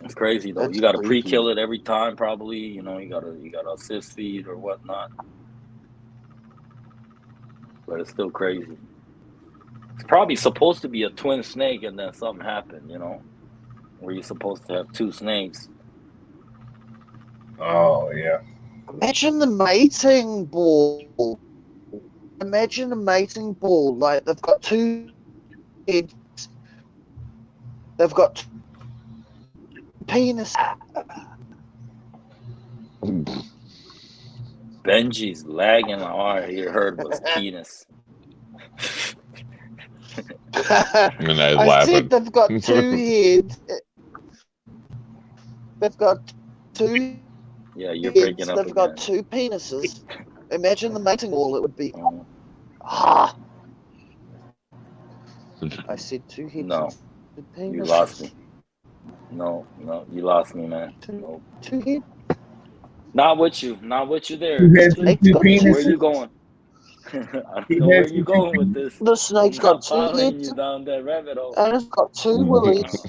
it's crazy though. You got to pre-kill it every time, probably. You know, you gotta assist feed or whatnot. But it's still crazy. It's probably supposed to be a twin snake, and then something happened. You know, where you're supposed to have 2 snakes. Oh yeah. Imagine the mating ball. Imagine a mating ball. Like they've got 2 heads. They've got penis. Benji's lagging. All I heard was penis. I said they've got 2 heads. They've got 2. Yeah, you're breaking up. They've got 2 penises. Imagine the mating ball. It would be. I said 2 heads. No, you lost me. No, you lost me, man. 2 heads. Not with you there. 2 heads and 2 penises. Where are you going? I don't know where you going with this. The snake's got 2 heads. You down that rabbit hole. And it's got 2 willies.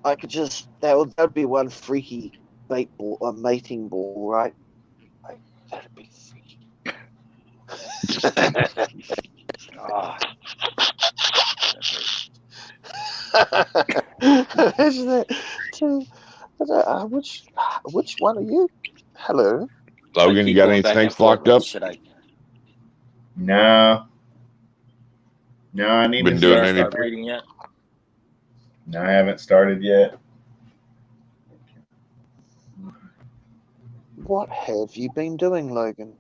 I could just that would be one freaky bait ball, a mating ball, right? Like, that'd be freaky. Imagine that. Which one are you? Hello, Logan. You got any snakes locked up? No, I need to start breeding yet. No, I haven't started yet. What have you been doing, Logan?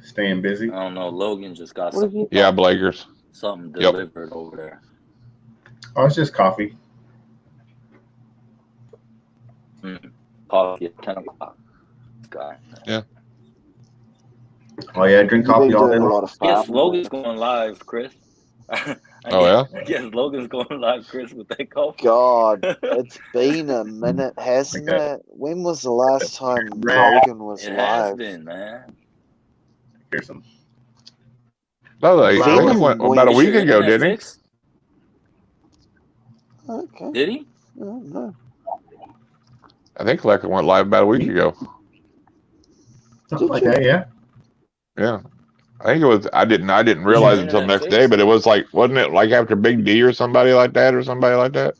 Staying busy. I don't know. Logan just got something. Yeah, Blakers. Something delivered over there. Oh, it's just coffee. Coffee at 10 o'clock. Guy. Yeah. Oh yeah, I drink coffee all day long. Yes, Logan's going live, Chris. Yeah? Yes, Logan's going live, Chris, with that coffee. God, it's been a minute, hasn't it? When was the last time Logan was live? It has been, man. Here's some. No, I think it went about a week ago, didn't he? Okay. Did he? No. I think Lecker went live about a week ago. Something like that, yeah. Yeah. I think it was. I didn't realize until the next day, but it was like, wasn't it like after Big D or somebody like that?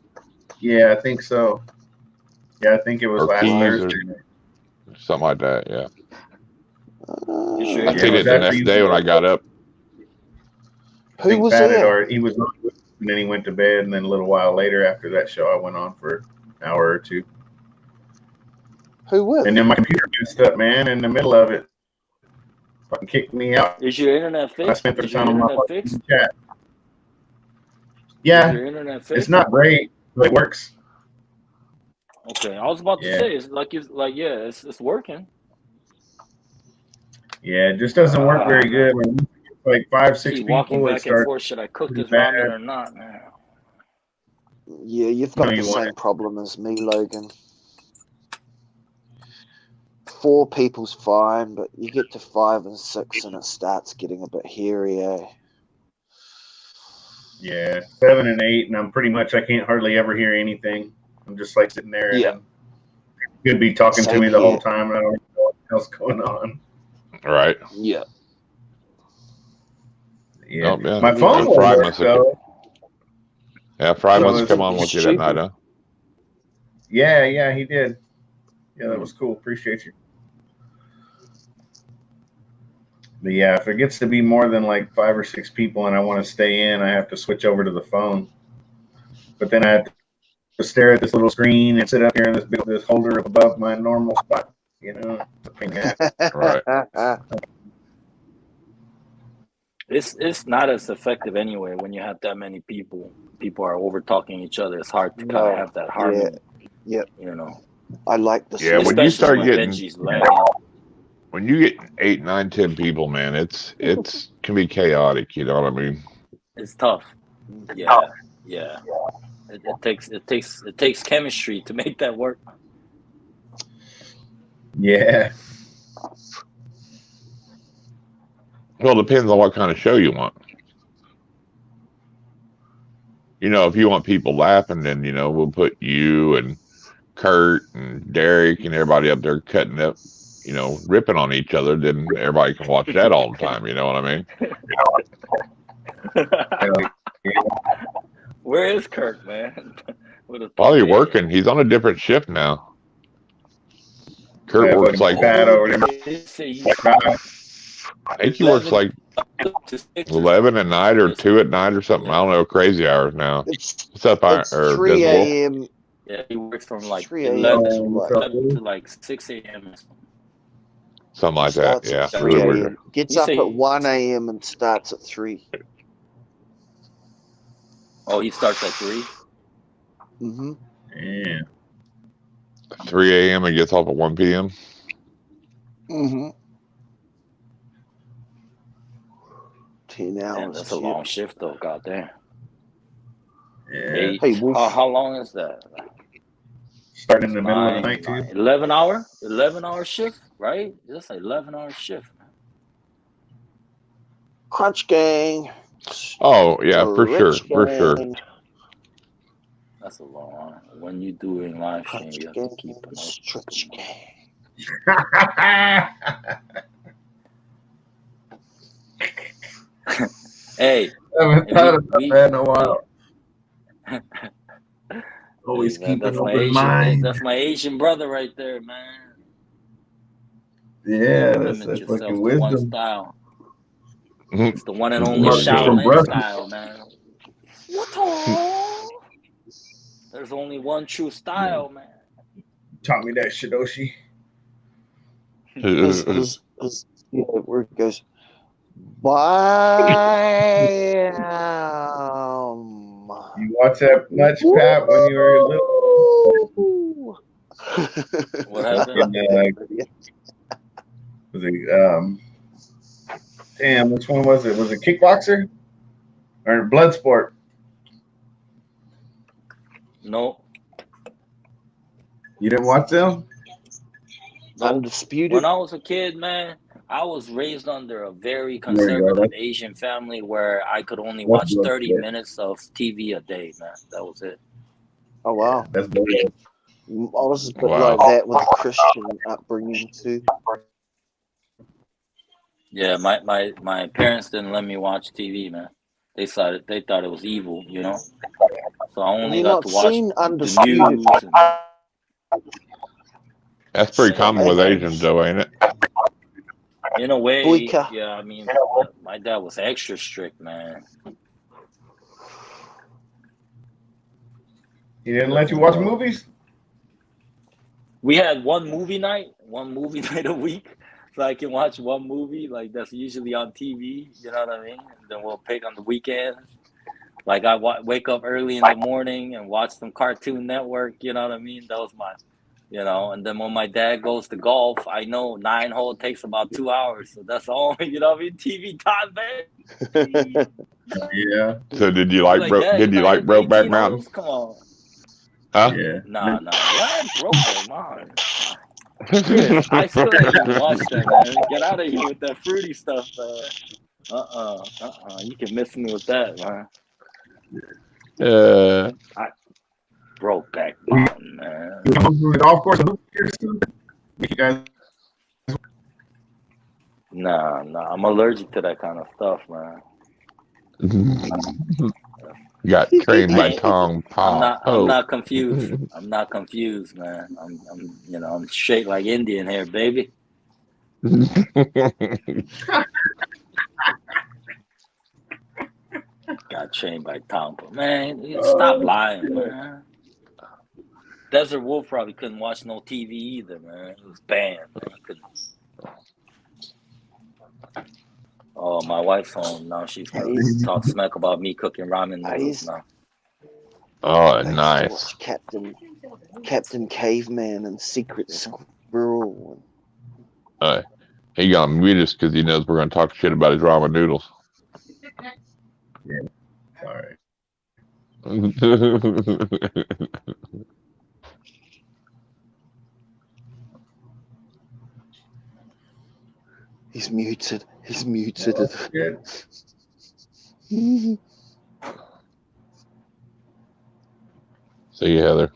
Yeah, I think so. Yeah, I think it was last Thursday. Something like that, yeah. Sure? I seen it the next day when I got up. Who was there? He was on, and then he went to bed, and then a little while later after that show, I went on for an hour or two. Who was? And then my computer messed up, man, in the middle of it. Fucking kicked me out. Is your internet fixed? I spent the time on my chat. Yeah, your internet fixed? It's not great, but it works. Okay, I was about to say it's it's working. Yeah, it just doesn't work very good. When like 5-6 people walking back and forth. Should I cook this ramen or not, man? Yeah, you've got the same problem as me, Logan. 4 people's fine, but you get to 5 and 6 and it starts getting a bit hairy, eh? Yeah, 7 and 8, and I'm pretty much, I can't hardly ever hear anything. I'm just like sitting there and could be talking to me the whole time and I don't know what else going on. All right. Yeah. Yeah. Oh, yeah. My phone will work, though. Yeah, Fry must have come on with you that night, huh? Yeah, he did. Yeah, that was cool. Appreciate you. But yeah, if it gets to be more than like 5 or 6 people and I want to stay in, I have to switch over to the phone. But then I have to stare at this little screen and sit up here in this holder above my normal spot. You know, right. It's not as effective anyway when you have that many people. People are over talking each other. It's hard to kind of have that harmony. Yeah. You know. I like this. Yeah, when you start getting, when you get 8, 9, 10 people, man, it's can be chaotic. You know what I mean? It's tough. Yeah. It takes chemistry to make that work. Yeah. Well, it depends on what kind of show you want. You know, if you want people laughing, then, you know, we'll put you and Kurt and Derek and everybody up there cutting up, you know, ripping on each other. Then everybody can watch that all the time. You know what I mean? Where is Kurt, man? Probably working. He's on a different shift now. Kurt works like I think he works like 11 at night or 2 at night or something. I don't know, crazy hours now. What's up, it's 3 a.m. Yeah, he works from like 11 to like 6 a.m. Something like that. Yeah, really weird. Gets up at 1 a.m. and starts at 3. Oh, he starts at 3? Mm-hmm. Yeah. 3 a.m. and gets off at 1 p.m. Mm-hmm. 10 hours. Man, that's a long shift, though. Goddamn. Yeah. Hey, how long is that? Starting in the middle of the night, too. 11 hour shift, right? That's an 11-hour shift. Crunch gang. Oh yeah, for sure. That's a long one. When you doing live stream, you have to keep it. Stretch gang. Hey, I haven't thought about that in a while. Always man, keep an open mind. That's my Asian brother right there, man. Yeah, that's fucking wisdom. One style. It's the one and only Shaolin style, man. What? There's only one true style, man. taught me that Shidoshi. Yeah, where it goes. Bam. You watch that much, Pat, when you were little? What happened? Was it, damn, which one was it? Was it Kickboxer or Bloodsport? No. You didn't watch them? Undisputed. When I was a kid, man, I was raised under a very conservative Asian family where I could only watch 30 minutes of TV a day, man. That was it. Oh, wow. That's good. I was a bit like that with a Christian upbringing, too. Yeah, my parents didn't let me watch TV, man. They thought it was evil, you know. So I only got to watch the news. That's pretty common with Asians, though, ain't it? In a way, yeah. I mean, my dad was extra strict, man. He didn't let you watch movies? We had one movie night a week. So I can watch one movie, like that's usually on TV, you know what I mean? And then we'll pick on the weekends. Like I wake up early in the morning and watch some Cartoon Network, you know what I mean? That was my, you know, and then when my dad goes to golf, I know 9 hole takes about 2 hours. So that's all, you know what I mean? TV time, man. Yeah. So did you like Brokeback Mountain? Come on. Huh? Yeah. Nah. What? Brokeback Mountain. Chris, I still ain't even watched that, man. Get out of here with that fruity stuff, man. You can miss me with that, man. I broke back Mountain, man. Golf course. Nah. I'm allergic to that kind of stuff, man. Got trained by Tom Paul. I'm not confused. I'm not confused, man. I'm straight like Indian here, baby. Got trained by Tom. Man, stop lying, man. Desert Wolf probably couldn't watch no TV either, man. It was banned, man. He couldn't. Oh, my wife's home now. She's gonna talk smack about me cooking ramen noodles now. Oh, nice. Captain Caveman and Secret Squirrel. He got mute us because he knows we're going to talk shit about his ramen noodles. Yeah. All right. He's muted. Good. See you, Heather.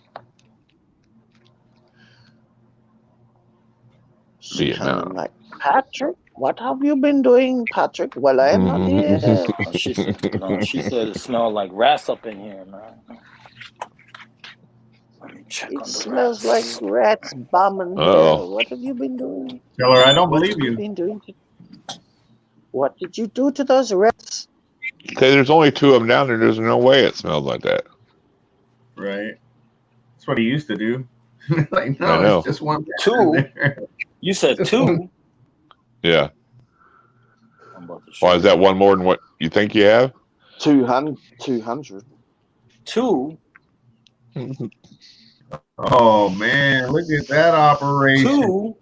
See you now. Like, Patrick, what have you been doing, Patrick? Well, I am not here. She said it smelled like rats up in here, man. Let me check on the smells like rats bombing here. What have you been doing? Tell her I don't believe you. What did you do to those rats? Okay, there's only 2 of them down there. There's no way it smells like that. Right. That's what he used to do. Like, no, I know. It's just 1. 2? You said 2? Yeah. Why is that one more than what you think you have? 200. 2? Oh man, look at that operation.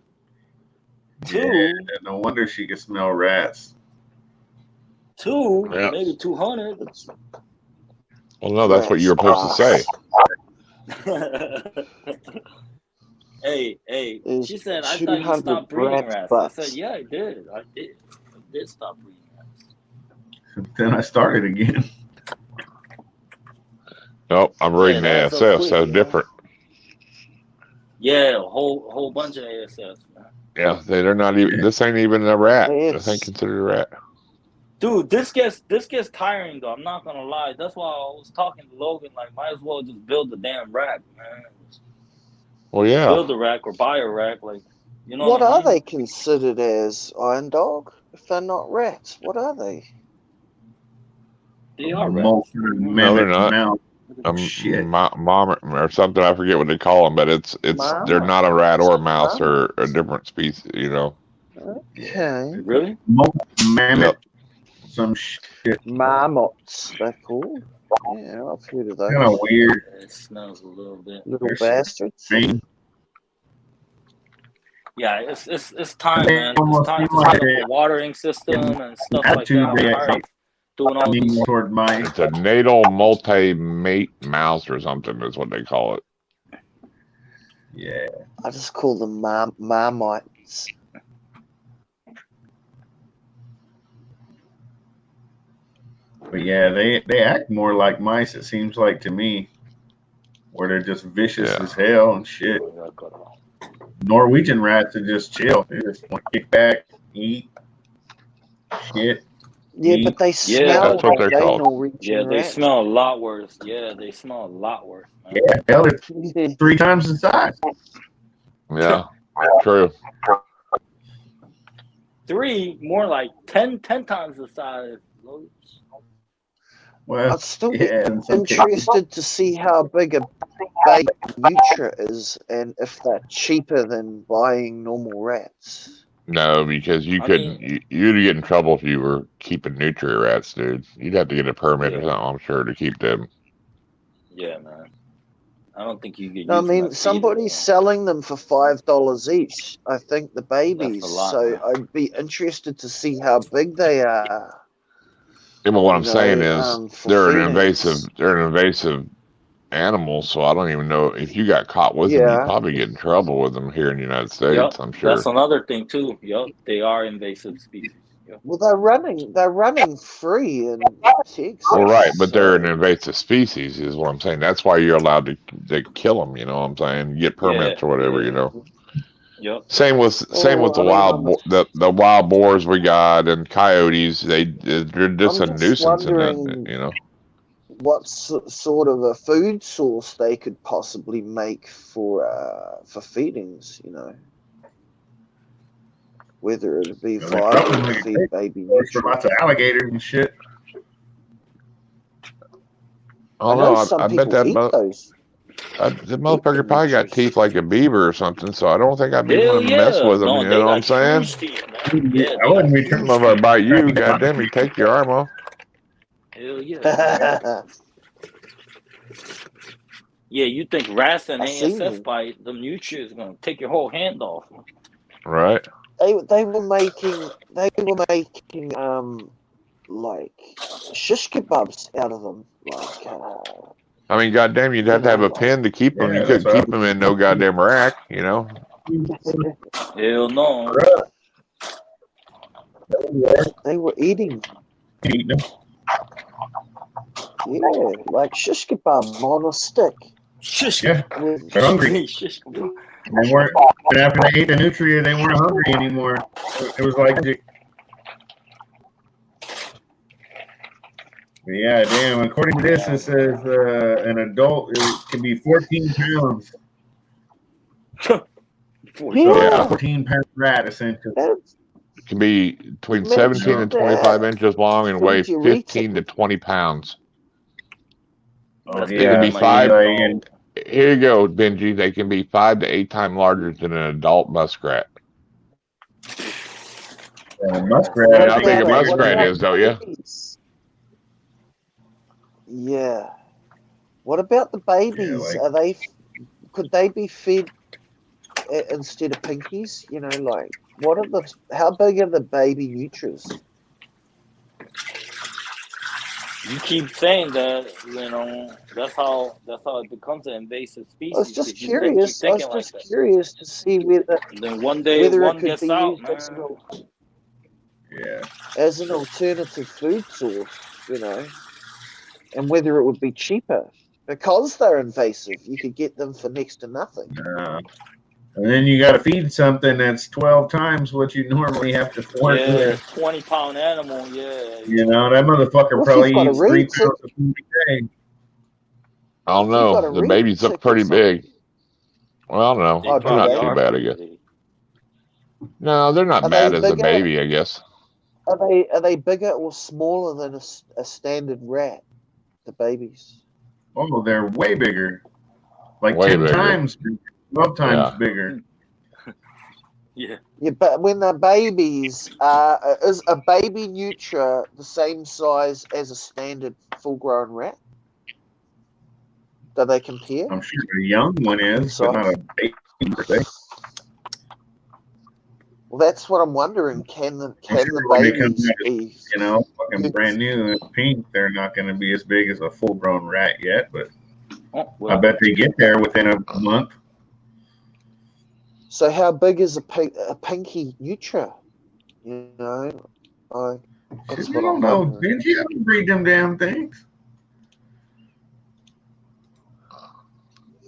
2? Yeah, no wonder she can smell rats. 2? Yeah. Maybe 200. Well, no, that's what you were supposed to say. Hey, she said, I thought you stopped breeding rats. I said, yeah, I did. I did stop breeding rats. Then I started again. Nope, I'm reading ASS, so different. Yeah, a whole bunch of ASS, man. Yeah, they're not even. This ain't even a rat. This ain't considered a rat. Dude, this gets tiring though. I'm not gonna lie. That's why I was talking to Logan. Like, might as well just build the damn rack, man. Well, yeah. Build a rack or buy a rack, like, you know. What are they considered as, Irondogg? If they're not rats, what are they? They are rats. No, they're not. Shit. Mom or something. I forget what they call them, but they're not a rat or a mouse or a different species. You know. Okay. Really? Mammoth. Yep. Some shit. Marmots, they're called. Yeah, I've heard of those. Kind of weird. It smells a little bit. Little bastards. Yeah, it's time, man. It's time to set up a watering system and stuff like that. I'm tired of doing all these. It's a natal multi-mate mouse or something is what they call it. Yeah. I just call them marmites. But yeah, they act more like mice, it seems like to me. Where they're just vicious as hell and shit. Norwegian rats are just chill. They just want to kick back, eat, shit. Yeah, eat. but they smell that's what they're called. Norwegian they rats. smell a lot worse. Yeah, they smell a lot worse. Man. Yeah, hell, they're 3 times the size. Yeah, true. 3, more like 10 times the size. Well, I'd still be interested to see how big a baby nutria is and if they're cheaper than buying normal rats. No, because you'd get in trouble if you were keeping nutria rats, dude. You'd have to get a permit or something, I'm sure, to keep them. Yeah, man. I don't think you could. I mean, somebody's selling them for $5 each. I think the babies. So I'd be interested to see how big they are. Yeah, but what I'm saying is they're an invasive animal, so I don't even know if you got caught with them, you'd probably get in trouble with them here in the United States. I'm sure. That's another thing too. Yep, they are invasive species. Yep. Well, they're running free in Texas. Well, right, but they're an invasive species, is what I'm saying. That's why you're allowed to kill them. You know what I'm saying? Get permits or whatever. You know. Yep. Same with the wild boars we got and coyotes. They're just a nuisance, you know. What sort of a food source they could possibly make for feedings, you know? Whether it be viable to feed baby nutria. For lots of alligators and shit. I don't know. I bet that the motherfucker probably got teeth like a beaver or something, so I don't think I'd be wanting to mess with them. You know what I'm saying? I wouldn't return them. If I bite you, goddamn, you take your arm off. Hell yeah. Yeah, you think rats and ASF bite, the nutria is gonna take your whole hand off. Right. They were making like shish kebabs out of them. Like I mean, goddamn, you'd have to have a pen to keep them. You couldn't keep them in no goddamn rack, you know. Hell no. They were eating them. Yeah, like shish kebab on a stick. Yeah, they're hungry. They weren't, and after they ate the nutria, they weren't hungry anymore. It was like, yeah, damn. According to this, it says an adult can be 14 pounds. 14-pound rat, essentially. It can be between 17 and 25 inches long and weigh 15 to 20 pounds. Oh, they can be 5. Here you go, Benji. They can be 5 to 8 times larger than an adult muskrat. Muskrat. I think a muskrat is, don't you? Yeah. What about the babies? Yeah, could they be fed instead of pinkies? You know, like how big are the baby nutrias? You keep saying that, you know, that's how it becomes an invasive species. I was just curious. Curious to see whether then one day one gets out, man. As an alternative food source, you know, and whether it would be cheaper because they're invasive. You could get them for next to nothing. And then you got to feed something that's 12 times what you normally have to feed. Yeah, 20-pound animal. Yeah. You know, that motherfucker probably eats 3 pounds of food a day. I don't know. The babies look pretty big. Well, I don't know. They're not too bad, I guess. No, they're not bad as a baby, I guess. Are they bigger or smaller than a standard rat? The babies. Oh, they're way bigger. Like way 10 bigger. Times, 12 times bigger. Yeah. Yeah, but when they're babies, is a baby nutria the same size as a standard full-grown rat? Do they compare? I'm sure a young one is, but not a baby per se. Well, that's what I'm wondering. Can the babies be, fucking brand new and pink? They're not going to be as big as a full-grown rat yet, but I bet they get there within a month. So how big is a pinky nutria? You know, that's what I don't know. Didn't you ever breed them damn things?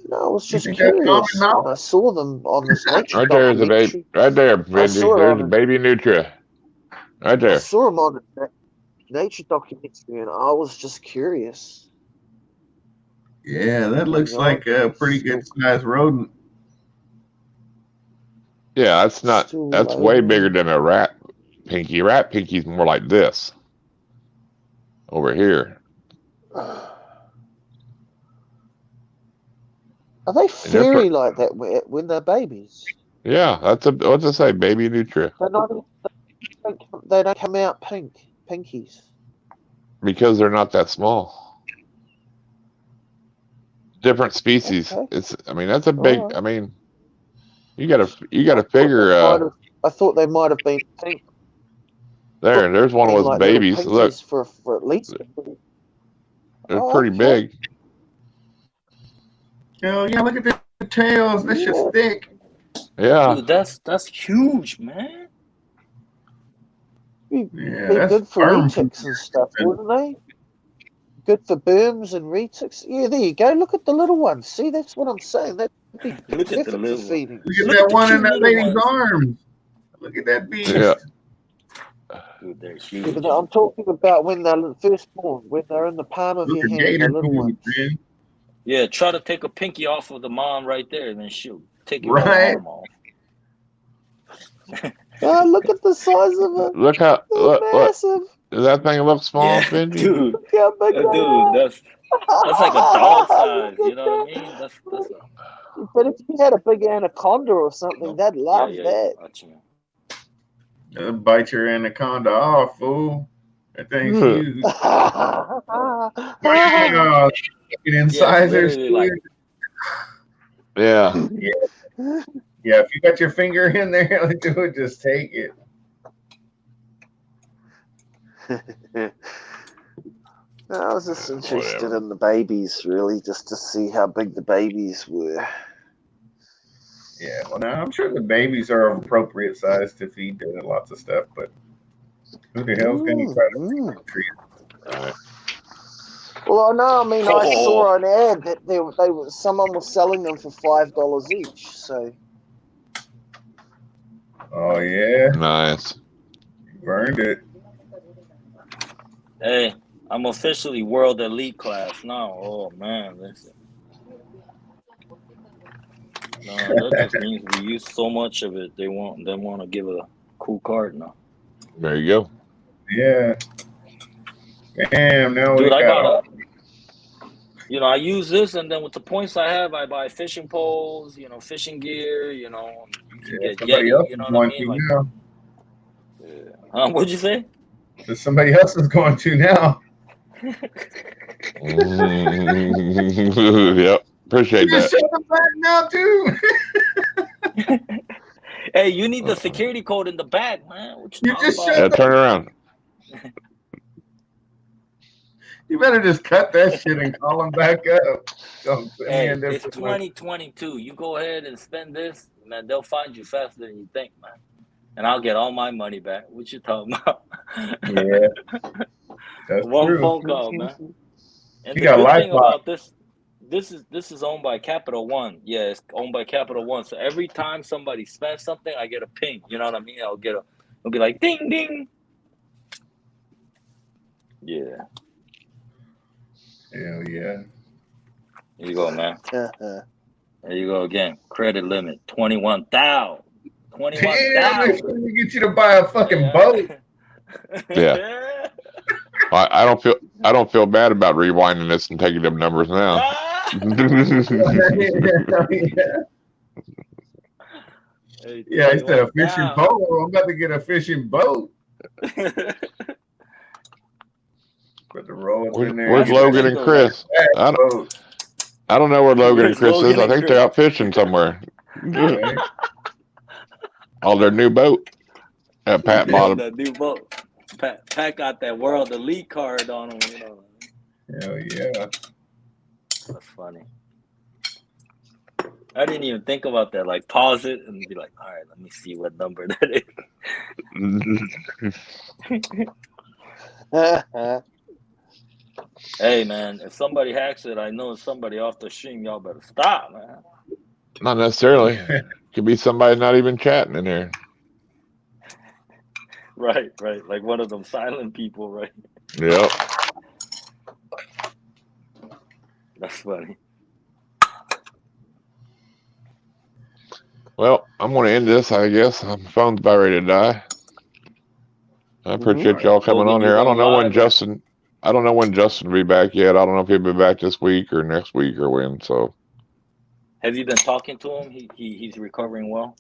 No, I was just curious. And I saw them on this nature documentary. There's a baby. Right there, Benji. There's a baby nutria. Right there. I saw them on the nature documentary, and I was just curious. Yeah, that looks like a pretty good sized rodent. Yeah, that's way bigger than a rat pinky. Rat pinky's more like this. Over here. Are they furry like that when they're babies? Yeah, what's it say? Baby nutria. They don't come out pinkies. Because they're not that small. Different species. Okay. That's a big. Right. You gotta figure. I thought they might have been pink. There's one of those babies. Look, for at least. They're pretty big. Oh yeah, look at the tails. That shit's thick. Yeah. Dude, that's huge, man. They're good for retics and stuff, wouldn't they? Good for burms and retics. Yeah, there you go. Look at the little ones. See, that's what I'm saying. That'd be perfect for feeding. Look at that one in that lady's arms. Look at that beast. Yeah. Dude, they're huge. Yeah, but I'm talking about when they're first born, when they're in the palm of your hand, the little ones. Yeah, try to take a pinky off of the mom right there, and then shoot, take your arm off. Oh, look at the size of it. Look how massive. Does that thing look small, Benji? Dude, look how big that's like a dog size. You know what I mean? That's But if you had a big anaconda or something, they'd love that. They'll bite your anaconda off, fool. That thing's huge. Incisors. Yeah. Yeah, if you got your finger in there, do it. Just take it. I was just interested in the babies, really, just to see how big the babies were. Yeah, well, now I'm sure the babies are of appropriate size to feed them and lots of stuff, but who the hell's going to try to treat it? Well, I know. I saw an ad that someone was selling them for $5 each. So. Oh yeah. Nice. You burned it. Hey, I'm officially world elite class now. Oh man, listen. No, that just means we use so much of it. They want to give a cool card now. There you go. Yeah. Damn. Now dude, I got I use this, and then with the points I have, I buy fishing poles, fishing gear, you can get Yeti, you know what I mean? What'd you say? So somebody else is going to now. Yep. Appreciate that. Shut the back now, too. Hey, you need the security code in the back, man. What you just turn around. You better just cut that shit and call them back up. Hey, it's 2022. You go ahead and spend this, man. They'll find you faster than you think, man. And I'll get all my money back. What you talking about? Yeah, that's one true. phone call, man. And you the good thing about this is owned by Capital One. Yeah, it's owned by Capital One. So every time somebody spends something, I get a ping. You know what I mean? It'll be like ding ding. Yeah. Hell yeah. There you go, man. There you go again. Credit limit 21,000. 21,000. Let me get you to buy a fucking boat. Yeah. I don't feel bad about rewinding this and taking them numbers now. Yeah, I said a fishing boat. I'm about to get a fishing boat. Put the roll in there. Where's Logan and Chris? I don't know where Logan and Chris is. I think they're out fishing somewhere. Right. Oh, their new boat. Pat bought them. That new boat. Pat got that World Elite card on him. You know. Hell yeah. That's funny. I didn't even think about that. Like, pause it and be like, all right, let me see what number that is. Hey, man, if somebody hacks it, I know it's somebody off the stream. Y'all better stop, man. Not necessarily. Could be somebody not even chatting in there. Right. Like one of them silent people, right? Yep. That's funny. Well, I'm going to end this, I guess. My phone's about ready to die. I appreciate y'all coming on here. I don't know when Justin will be back yet. I don't know if he'll be back this week or next week or when. So, have you been talking to him? He's recovering well.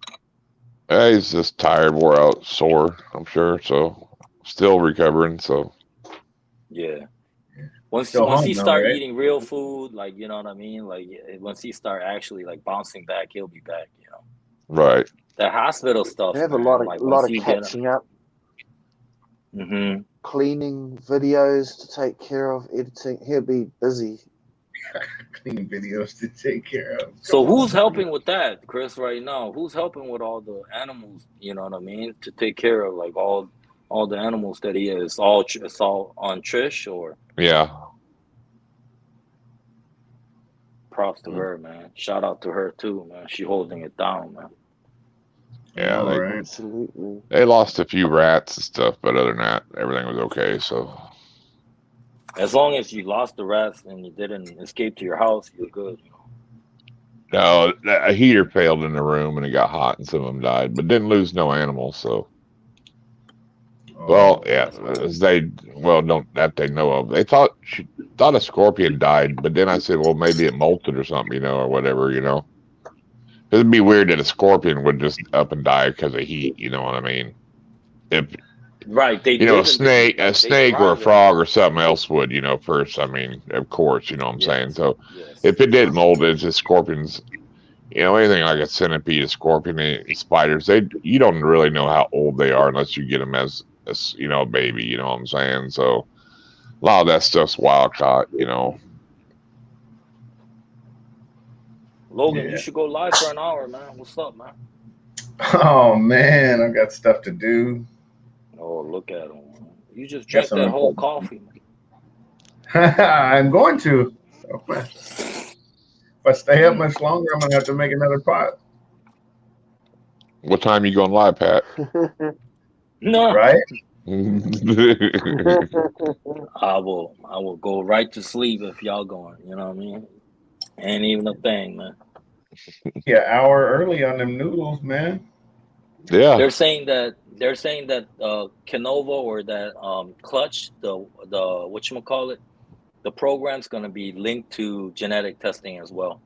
He's just tired, wore out, sore. I'm sure. So, still recovering. So, yeah. Once he start eating real food, like, you know what I mean? Like, once he start actually like bouncing back, he'll be back. You know. Right. The hospital stuff. They have a lot of catching up. Mm-hmm. Cleaning videos to take care of, editing. He'll be busy. Cleaning videos to take care of. So who's helping with that, Chris, right now? Who's helping with all the animals, you know what I mean? To take care of like all the animals that he is. It's all on Trish, or? Yeah. Props to her, man. Shout out to her too, man. She holding it down, man. Yeah, absolutely. They lost a few rats and stuff, but other than that, everything was okay. So, as long as you lost the rats and you didn't escape to your house, you're good. You know? No, a heater failed in the room and it got hot, and some of them died, but didn't lose no animals. So, well, yeah, they know of. They thought a scorpion died, but then I said, well, maybe it molted or something, you know, or whatever, you know. It'd be weird that a scorpion would just up and die because of heat. You know what I mean? If a snake or a frog or something else would, you know, first. I mean, of course, you know what I'm saying. So, if it did mold, it's just scorpions. You know, anything like a centipede, a scorpion, spiders. You don't really know how old they are unless you get them as you know, a baby. You know what I'm saying? So, a lot of that stuff's wild caught. You know. Logan, you should go live for an hour, man. What's up, man? Oh, man, I got stuff to do. Oh, look at him. You just drank that whole coffee, man. I'm going to. If I stay up much longer, I'm going to have to make another pot. What time are you going live, Pat? No. Right? I will go right to sleep if y'all going. You know what I mean? Ain't even a thing, man. Yeah, hour early on them noodles, man. Yeah. They're saying that Canova or that Clutch, the whatchamacallit, the program's gonna be linked to genetic testing as well.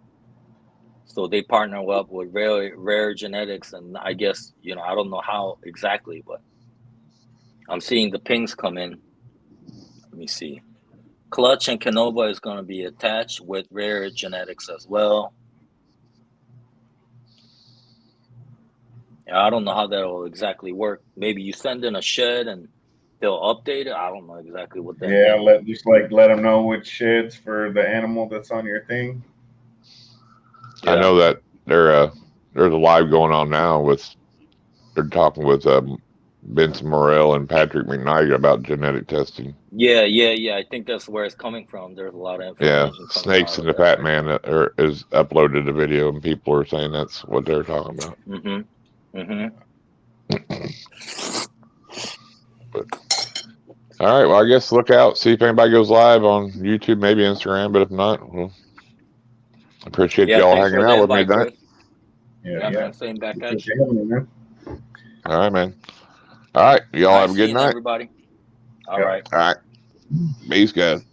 So they partner up with rare genetics, and I guess, you know, I don't know how exactly, but I'm seeing the pings come in. Let me see. Clutch and Canova is going to be attached with rare genetics as well. Yeah, I don't know how that will exactly work. Maybe you send in a shed and they'll update it. I don't know exactly what that means. let them know which sheds for the animal that's on your thing. Yeah. I know that there's a live going on now they're talking with Benson Morrell and Patrick McKnight about genetic testing. Yeah. I think that's where it's coming from. There's a lot of information. Yeah, Snakes and the Fat Man is uploaded a video, and people are saying that's what they're talking about. But, all right, well, I guess look out, see if anybody goes live on YouTube, maybe Instagram, but if not, well, I appreciate y'all hanging out with me tonight. Yeah. Same back at you. All right, man. All right, y'all have a good night. Everybody. All right. All right. Peace, guys.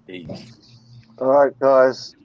Peace. All right, guys.